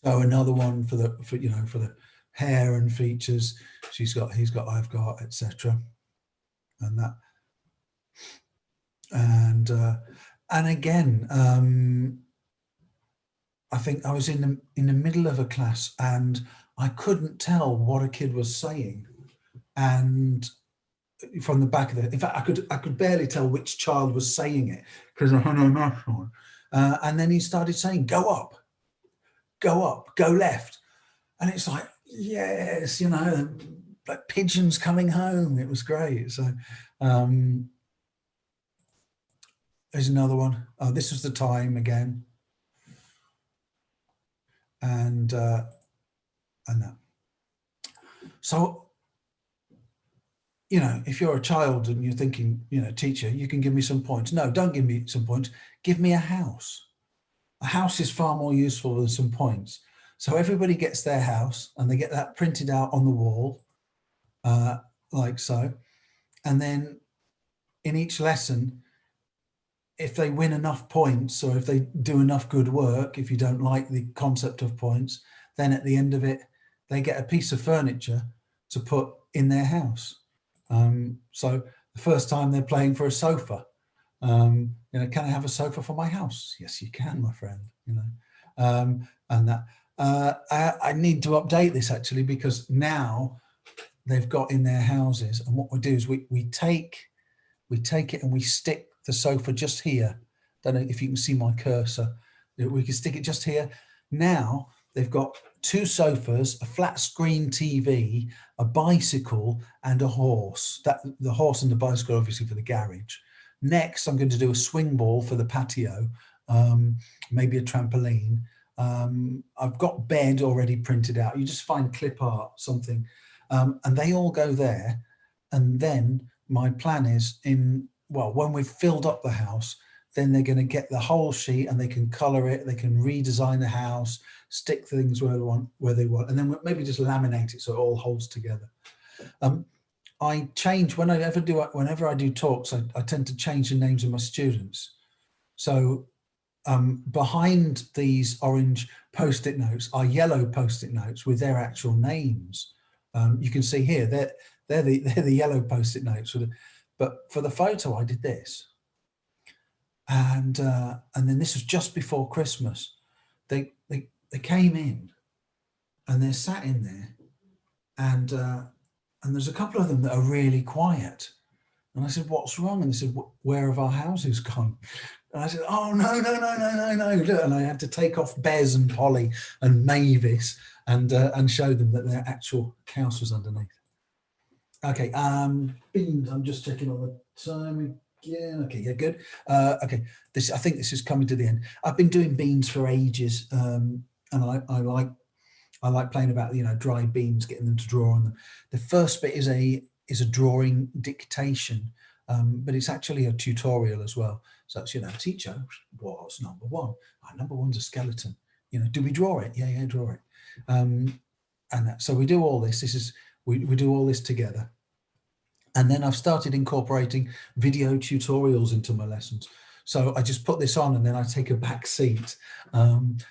So another one for the hair and features. She's got, he's got, I've got, etc. And that. And again, I think I was in the middle of a class and I couldn't tell what a kid was saying, and from the back of it, in fact, I could barely tell which child was saying it because I had no math on. And then he started saying, "Go up, go left," and it's like, yes, you know, like pigeons coming home. It was great. So there's another one. Oh, this was the time again. And that. So, you know, if you're a child and you're thinking, you know, teacher, you can give me some points. No, don't give me some points. Give me a house. A house is far more useful than some points. So everybody gets their house and they get that printed out on the wall, like so. And then in each lesson, if they win enough points, or if they do enough good work, if you don't like the concept of points, then at the end of it, they get a piece of furniture to put in their house. So the first time they're playing for a sofa, you know, can I have a sofa for my house? Yes, you can, my friend. You know, and that I need to update this actually, because now they've got in their houses, and what we do is we take it and we stick the sofa just here. Don't know if you can see my cursor. We can stick it just here. Now they've got 2 sofas, a flat screen TV, a bicycle, and a horse. That the horse and the bicycle obviously for the garage. Next, I'm going to do a swing ball for the patio, maybe a trampoline. I've got bed already printed out. You just find clip art, something, and they all go there. And then my plan is when we've filled up the house, then they're going to get the whole sheet and they can color it, they can redesign the house, stick things where they want, and then maybe just laminate it so it all holds together. I change whenever I do talks, I tend to change the names of my students. So behind these orange post-it notes are yellow post-it notes with their actual names. You can see here they're the yellow post-it notes. But for the photo, I did this, and then this was just before Christmas. They came in, and they're sat in there, and there's a couple of them that are really quiet. And I said, "What's wrong?" And they said, "Where have our houses gone?" And I said, "Oh no. Look," and I had to take off Bez and Polly and Mavis and show them that their actual house was underneath. Okay, beans. I'm just checking on the time again. Okay, yeah, good. Okay, I think this is coming to the end. I've been doing beans for ages, and I like playing about, you know, dry beans, getting them to draw on them. The first bit is a drawing dictation, but it's actually a tutorial as well. So it's, you know, teacher, what's number 1? Number 1's a skeleton. You know, do we draw it? Yeah, draw it. So we do all this. We do all this together. And then I've started incorporating video tutorials into my lessons. So I just put this on and then I take a back seat, and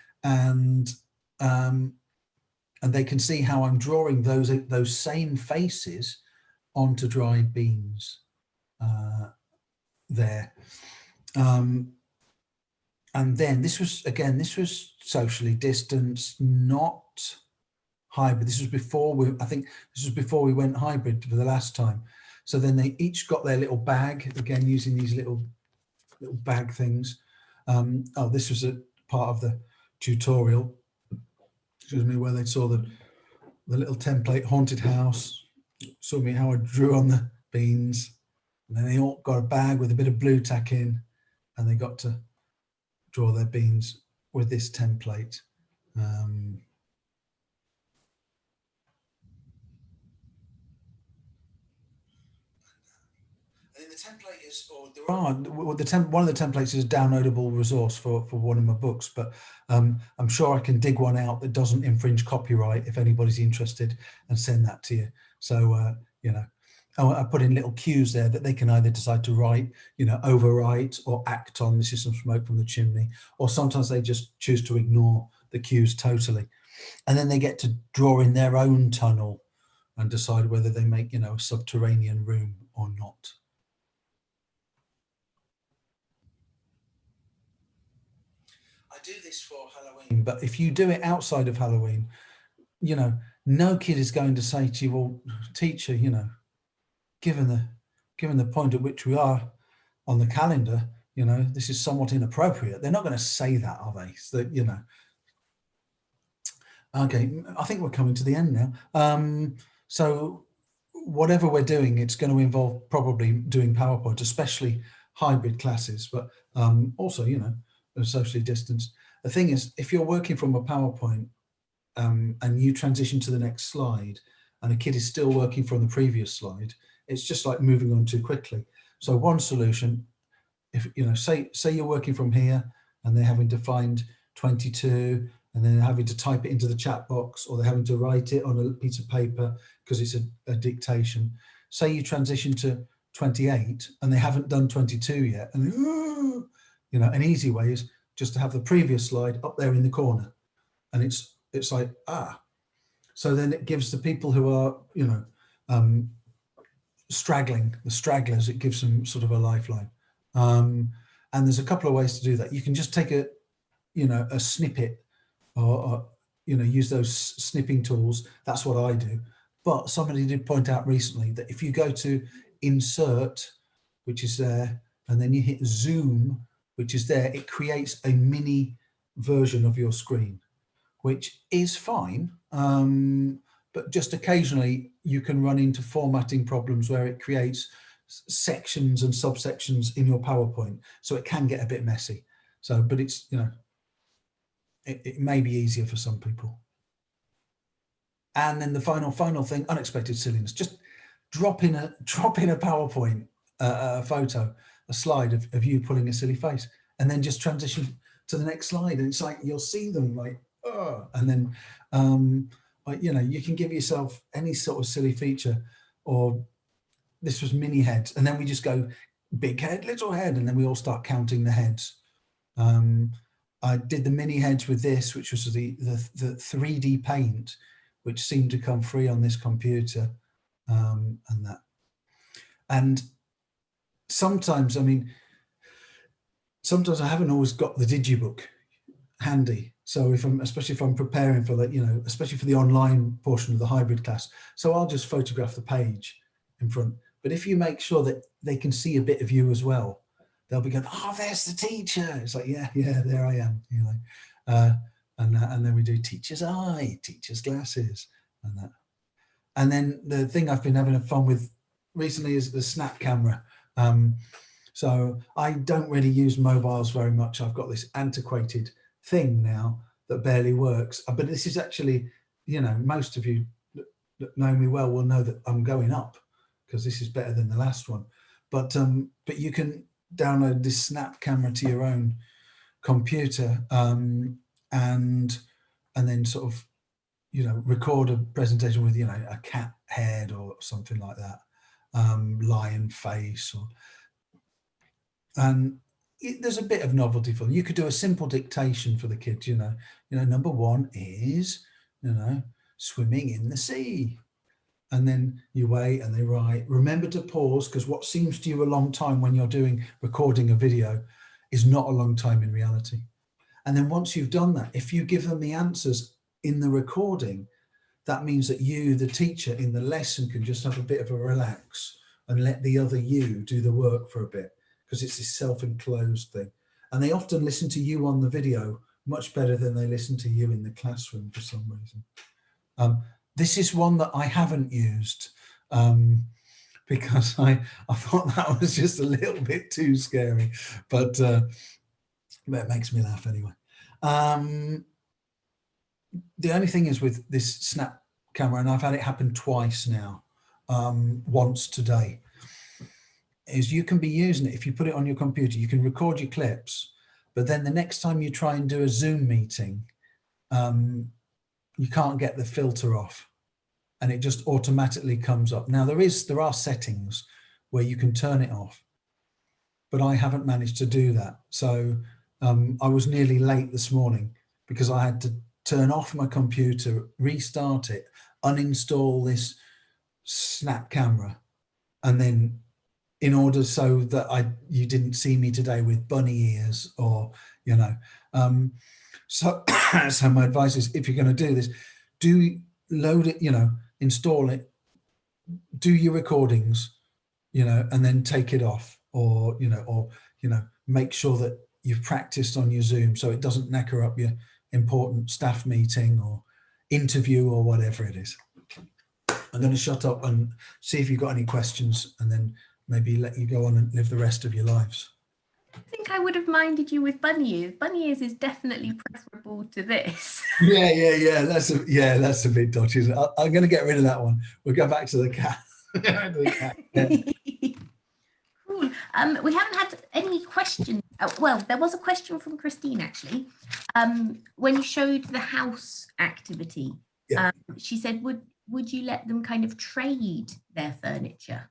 they can see how I'm drawing those same faces onto dried beans there. And then this was socially distanced, not hybrid. This was before we went hybrid for the last time. So then they each got their little bag, again using these little bag things. Oh, this was a part of the tutorial, excuse me, where they saw the little template haunted house, saw me how I drew on the beans, and then they all got a bag with a bit of blue tack in, and they got to draw their beans with this template. And the template is, or there are, one of the templates is a downloadable resource for one of my books, but I'm sure I can dig one out that doesn't infringe copyright if anybody's interested, and send that to you. So, you know, I put in little cues there that they can either decide to write, you know, overwrite or act on. This is some smoke from the chimney, or sometimes they just choose to ignore the cues totally. And then they get to draw in their own tunnel and decide whether they make, you know, a subterranean room or not. I do this for Halloween, but if you do it outside of Halloween, you know, no kid is going to say to you, well, teacher, you know, given the point at which we are on the calendar, you know, this is somewhat inappropriate. They're not going to say that, are they? So, you know. Okay, I think we're coming to the end now. So whatever we're doing, it's going to involve probably doing PowerPoint, especially hybrid classes, but also, you know, socially distanced. The thing is, if you're working from a PowerPoint and you transition to the next slide and a kid is still working from the previous slide, it's just like moving on too quickly. So one solution, if you know, say you're working from here and they're having to find 22 and then having to type it into the chat box, or they're having to write it on a piece of paper because it's a dictation. Say you transition to 28 and they haven't done 22 yet, and you know, an easy way is just to have the previous slide up there in the corner, and it's like, so then it gives the people who are, you know, straggling, the stragglers, it gives them sort of a lifeline. And there's a couple of ways to do that. You can just take a, you know, a snippet, or you know, use those snipping tools. That's what I do. But somebody did point out recently that if you go to insert, which is there, and then you hit zoom, which is there, it creates a mini version of your screen, which is fine. But just occasionally you can run into formatting problems where it creates sections and subsections in your PowerPoint. So it can get a bit messy. So, but it's, you know, it may be easier for some people. And then the final thing, unexpected silliness. Just drop in a PowerPoint photo, a slide of you pulling a silly face, and then just transition to the next slide. And it's like, you'll see them like, oh, and then, like, you know, you can give yourself any sort of silly feature, or this was mini heads. And then we just go big head, little head, and then we all start counting the heads. I did the mini heads with this, which was the 3D paint, which seemed to come free on this computer, and that. And sometimes, I mean, sometimes I haven't always got the digibook handy. So especially if I'm preparing for that, you know, especially for the online portion of the hybrid class, so I'll just photograph the page in front. But if you make sure that they can see a bit of you as well, they'll be going, oh, there's the teacher. It's like, yeah, there I am, you know. And then we do teacher's eye, teacher's glasses, and that. And then the thing I've been having fun with recently is the snap camera. So I don't really use mobiles very much. I've got this antiquated thing now that barely works. But this is actually, you know, most of you that know me well will know that I'm going up, because this is better than the last one. But you can download this snap camera to your own computer, and then sort of, you know, record a presentation with, you know, a cat head or something like that. lion face, and there's a bit of novelty for them. You could do a simple dictation for the kids, number one is, swimming in the sea. And then you wait and they write. Remember to pause, because what seems to you a long time when you're recording a video is not a long time in reality. And then once you've done that, if you give them the answers in the recording, that means that you, the teacher in the lesson, can just have a bit of a relax and let the other you do the work for a bit, because it's this self-enclosed thing. And they often listen to you on the video much better than they listen to you in the classroom for some reason. This is one that I haven't used because I thought that was just a little bit too scary, but it makes me laugh anyway. The only thing is with this Snap camera, and I've had it happen twice now, once today, is you can be using it. If you put it on your computer, you can record your clips, but then the next time you try and do a Zoom meeting, you can't get the filter off and it just automatically comes up. Now there are settings where you can turn it off, but I haven't managed to do that. So I was nearly late this morning because I had to turn off my computer, restart it, uninstall this Snap camera, and then in order so that you didn't see me today with bunny ears or, so my advice is, if you're going to do this, do load it, install it, do your recordings, and then take it off, or make sure that you've practiced on your Zoom so it doesn't knacker up your important staff meeting or interview or whatever it is. I'm going to shut up and see if you've got any questions, and then maybe let you go on and live the rest of your lives. I think I would have minded you with bunny ears. Bunny ears is definitely preferable to this. Yeah. That's a bit dodgy. I'm going to get rid of that one. We'll go back to the cat. Yeah. Cool. We haven't had any questions. Well, there was a question from Christine actually. When you showed the house activity, yeah. She said, would you let them kind of trade their furniture?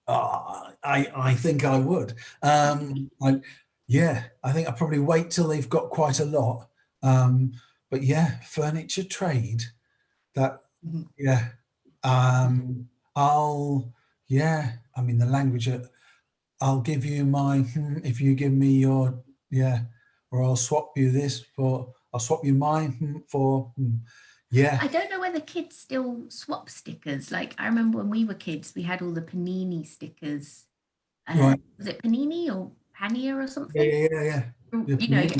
I think I would. I think I'd probably wait till they've got quite a lot. But yeah, furniture trade. That yeah. I mean, the language. I'll give you my if you give me your or I'll swap you this for. I'll swap you mine for. Yeah. I don't know whether kids still swap stickers. Like I remember when we were kids, we had all the Panini stickers. Right. Was it Panini or Pania or something? Yeah.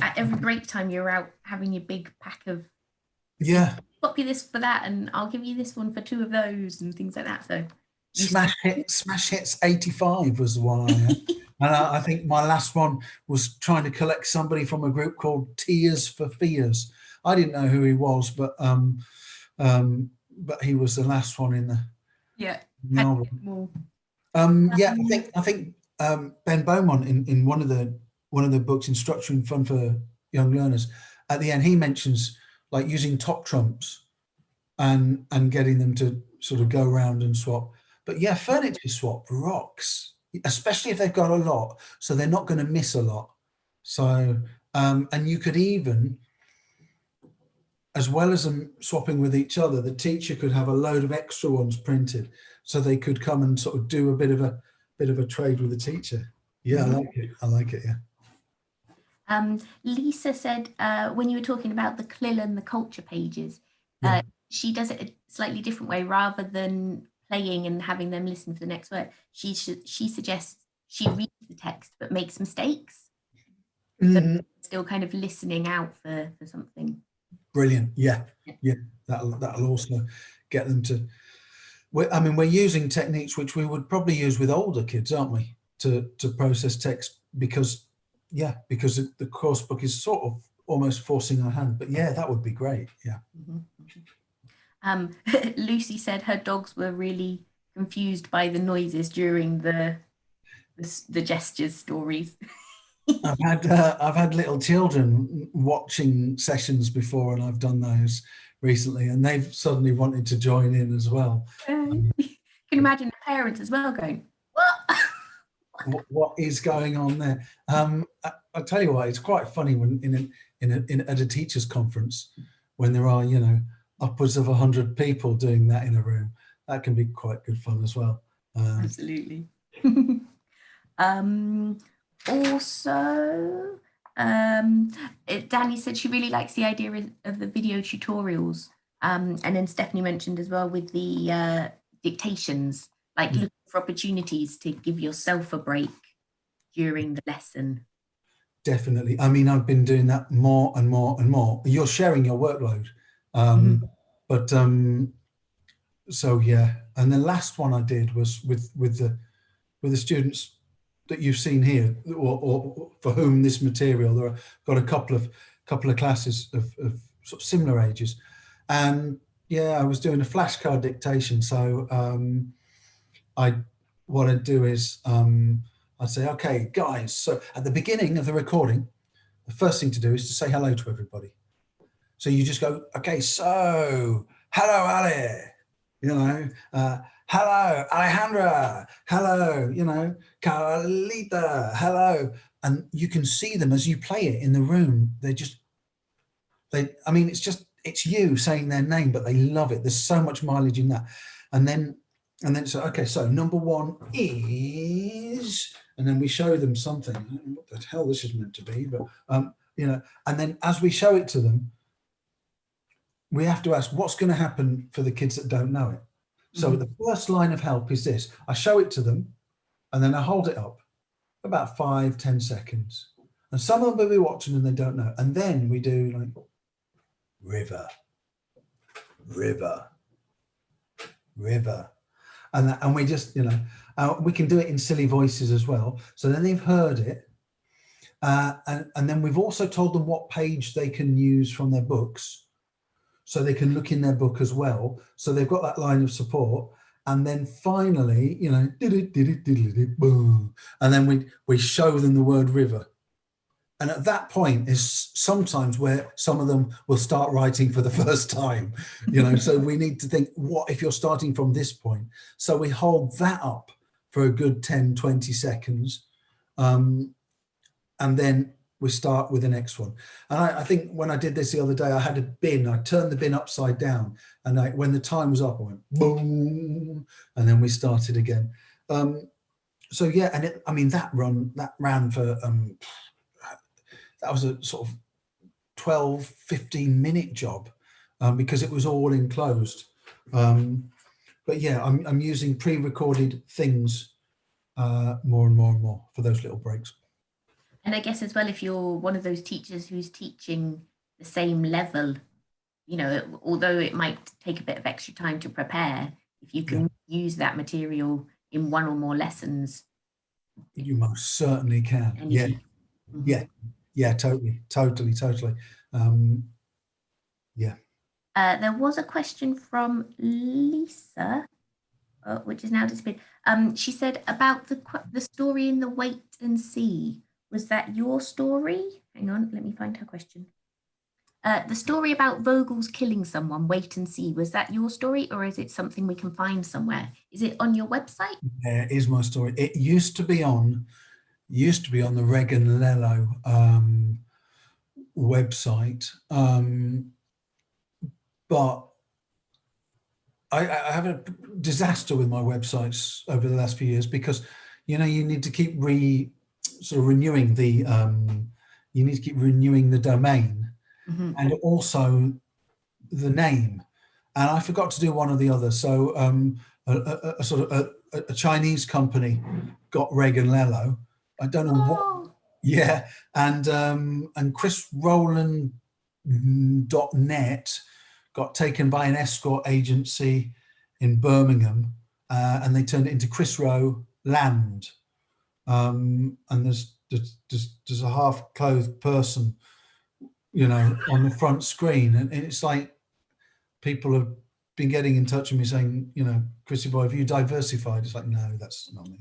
At every break time you're out having your big pack of. Yeah. Swap you this for that, and I'll give you this one for 2 of those, and things like that. So. Smash Hits 85 was the one I had. And I think my last one was trying to collect somebody from a group called Tears for Fears. I didn't know who he was, but he was the last one in the album. I think Ben Beaumont in one of the books, Instruction Fun for Young Learners, at the end he mentions like using top trumps and getting them to sort of go around and swap. But yeah, furniture swap rocks, especially if they've got a lot, so they're not going to miss a lot. So and you could even, as well as them swapping with each other, the teacher could have a load of extra ones printed, so they could come and sort of do a bit of a trade with the teacher. Yeah, I like it. Yeah. Lisa said when you were talking about the CLIL and the culture pages, she does it a slightly different way. Rather than playing and having them listen for the next word, she suggests she reads the text but makes mistakes. So still kind of listening out for something. Brilliant. Yeah. That'll also get them to. We're using techniques which we would probably use with older kids, aren't we, to process text, because the course book is sort of almost forcing our hand. But yeah, that would be great. Yeah. Lucy said her dogs were really confused by the noises during the gestures stories. I've had little children watching sessions before, and I've done those recently, and they've suddenly wanted to join in as well. You can imagine a parents as well going, what? What is going on there? I'll tell you what, it's quite funny when at a teachers' conference, when there are, you know, upwards of 100 people doing that in a room. That can be quite good fun as well. Absolutely. Also, Danny said she really likes the idea of the video tutorials. And then Stephanie mentioned as well with the dictations, like looking for opportunities to give yourself a break during the lesson. Definitely. I mean, I've been doing that more and more and more. You're sharing your workload. But so yeah. And the last one I did was with the students that you've seen here, or for whom this material, there are got a couple of classes of sort of similar ages. And yeah, I was doing a flashcard dictation. So what I'd do is I'd say, okay, guys, so at the beginning of the recording, the first thing to do is to say hello to everybody. So you just go, okay, so hello, Ali, you know, hello, Alejandra, hello, you know, Carlita, hello. And you can see them as you play it in the room. I mean, it's you saying their name, but they love it. There's so much mileage in that. And then so, okay, so number one is, and then we show them something. I don't know what the hell this is meant to be, but, you know, and then as we show it to them, we have to ask what's going to happen for the kids that don't know it. So the first line of help is this. I show it to them and then I hold it up for about 5-10 seconds. And some of them will be watching and they don't know. And then we do like river, river, river. And we just, you know, we can do it in silly voices as well. So then they've heard it. And then we've also told them what page they can use from their books. So they can look in their book as well. So they've got that line of support. And then finally, you know, boom. And then we show them the word river. And at that point is sometimes where some of them will start writing for the first time, you know, so we need to think, what if you're starting from this point? So we hold that up for a good 10-20 seconds. And then we start with the next one. And I think when I did this the other day, I had a bin, I turned the bin upside down, and when the time was up, I went boom, and then we started again. So yeah, and I mean, that ran for, that was a sort of 12-15 minute job, because it was all enclosed. But yeah, I'm using pre-recorded things more and more and more for those little breaks. And I guess as well, if you're one of those teachers who's teaching the same level, you know, although it might take a bit of extra time to prepare, if you can use that material in one or more lessons. You most certainly can. Energy. Yeah, totally. Yeah. There was a question from Lisa, which is now disappeared. She said about the story in the Wait and See. Was that your story? Hang on, let me find her question. The story about Vogel's killing someone, Wait and See, was that your story, or is it something we can find somewhere? Is it on your website? Yeah, it is my story. It used to be on the Regan Lello website, but I have a disaster with my websites over the last few years, because, you know, you need to keep renewing the domain, and also the name. And I forgot to do one or the other. So a Chinese company got Regan Lello. I don't know what. Yeah, and Chris Roland .net got taken by an escort agency in Birmingham, and they turned it into Chris Rowe Land. And there's a half-clothed person, you know, on the front screen, and it's like people have been getting in touch with me saying, you know, Chrissy boy, have you diversified? It's like, no, that's not me.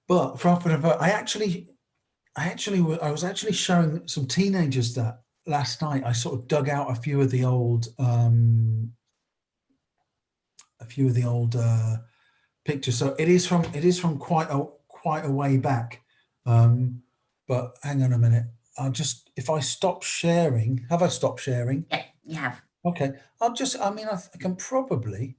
But for I was actually showing some teenagers that last night. I sort of dug out a few of the old a few of the old pictures. So it is from quite a way back. But hang on a minute. I'll just, if I stop sharing, have I stopped sharing? Yeah, you have. Okay. I can probably,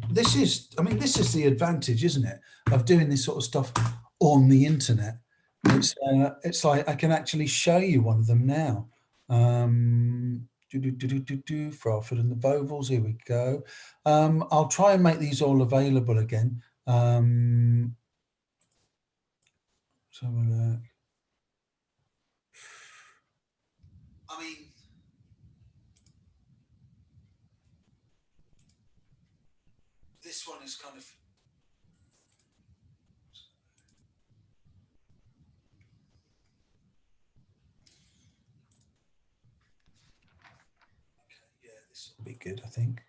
this is the advantage, isn't it, of doing this sort of stuff on the internet. It's like I can actually show you one of them now. Fraford and the Vovels, here we go. I'll try and make these all available again. So this one is kind of, okay, yeah, this will be good, I think.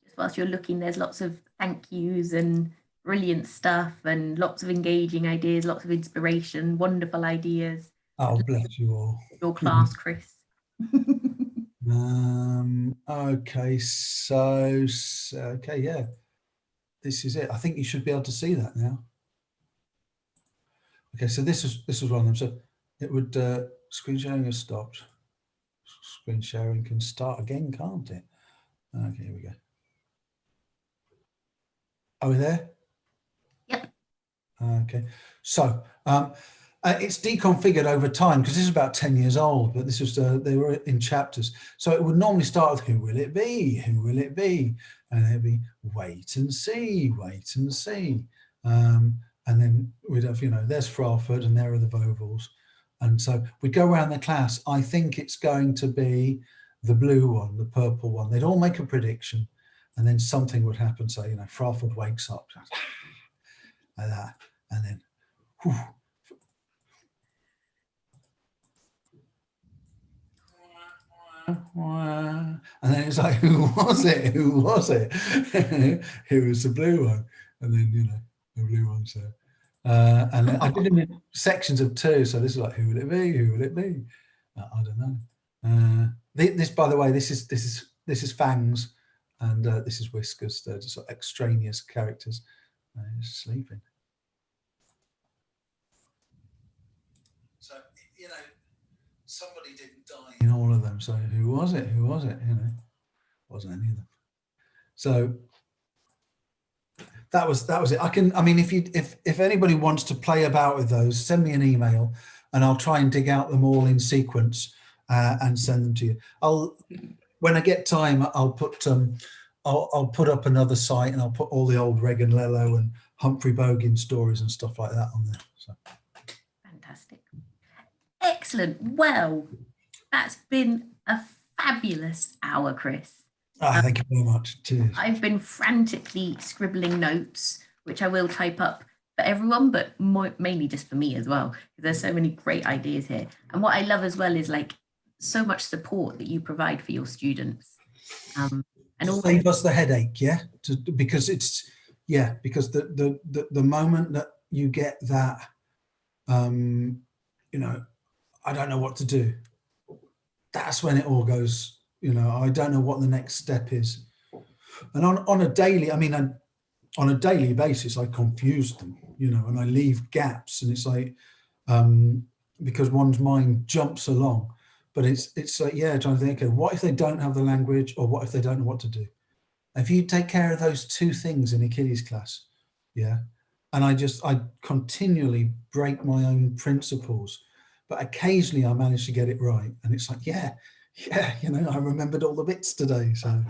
Just whilst you're looking, there's lots of thank yous and brilliant stuff and lots of engaging ideas, lots of inspiration, wonderful ideas. Oh, bless you all. Your class, Chris. Okay, so okay, yeah, this is it. I think you should be able to see that now. Okay, so this is one of them. So it would screen sharing has stopped. Screen sharing can start again, can't it? Okay, here we go. Are we there? Yep. Okay, so it's deconfigured over time because this is about 10 years old, but this was they were in chapters. So it would normally start with who will it be? Who will it be? And it'd be wait and see, wait and see. And then we'd have, there's Fraford and there are the Vovels. And so we'd go around the class. I think it's going to be the blue one, the purple one. They'd all make a prediction and then something would happen. So, Fraford wakes up like that. And then, whew, and then it's like, who was it? Who was it? It was the blue one. And then, the blue one. So, and I did them in sections of 2. So this is like, who will it be? Who will it be? I don't know. This, by the way, this is Fangs, and this is Whiskers. They're just sort of extraneous characters. He's sleeping. So somebody didn't die in all of them. So who was it? Who was it? Wasn't any of them. So that was it. If anybody wants to play about with those, send me an email and I'll try and dig out them all in sequence and send them to you. When I get time, I'll put up another site and I'll put all the old Reg and Lello and Humphrey Bogin stories and stuff like that on there. So. Fantastic. Excellent. Well, that's been a fabulous hour, Chris. Thank you very much. Cheers. I've been frantically scribbling notes, which I will type up for everyone, but mainly just for me as well, because there's so many great ideas here. And what I love as well is so much support that you provide for your students. And save us the headache, because it's because the moment that you get that, I don't know what to do. That's when it all goes. I don't know what the next step is. And on a daily basis, I confuse them, and I leave gaps, and it's like because one's mind jumps along. But it's like, trying to think, okay, what if they don't have the language, or what if they don't know what to do? If you take care of those 2 things in a kiddies class, and I continually break my own principles, but occasionally I manage to get it right, and it's like, I remembered all the bits today. So,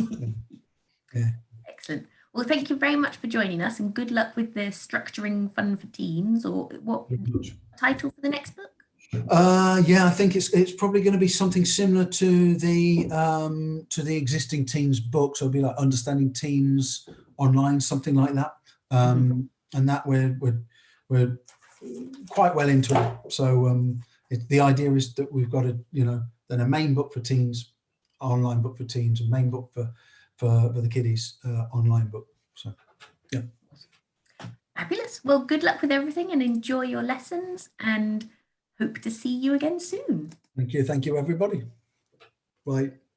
yeah. Excellent. Well, thank you very much for joining us, and good luck with the Structuring Fun for Teens, or what title for the next book? I think it's probably going to be something similar to the existing teens book. So it'll be like Understanding Teens Online, something like that. And that we're quite well into it. So the idea is that we've got then a main book for teens, online book for teens, and main book for the kiddies, online book. So yeah. Fabulous. Well, good luck with everything and enjoy your lessons, and hope to see you again soon. Thank you. Thank you, everybody. Right.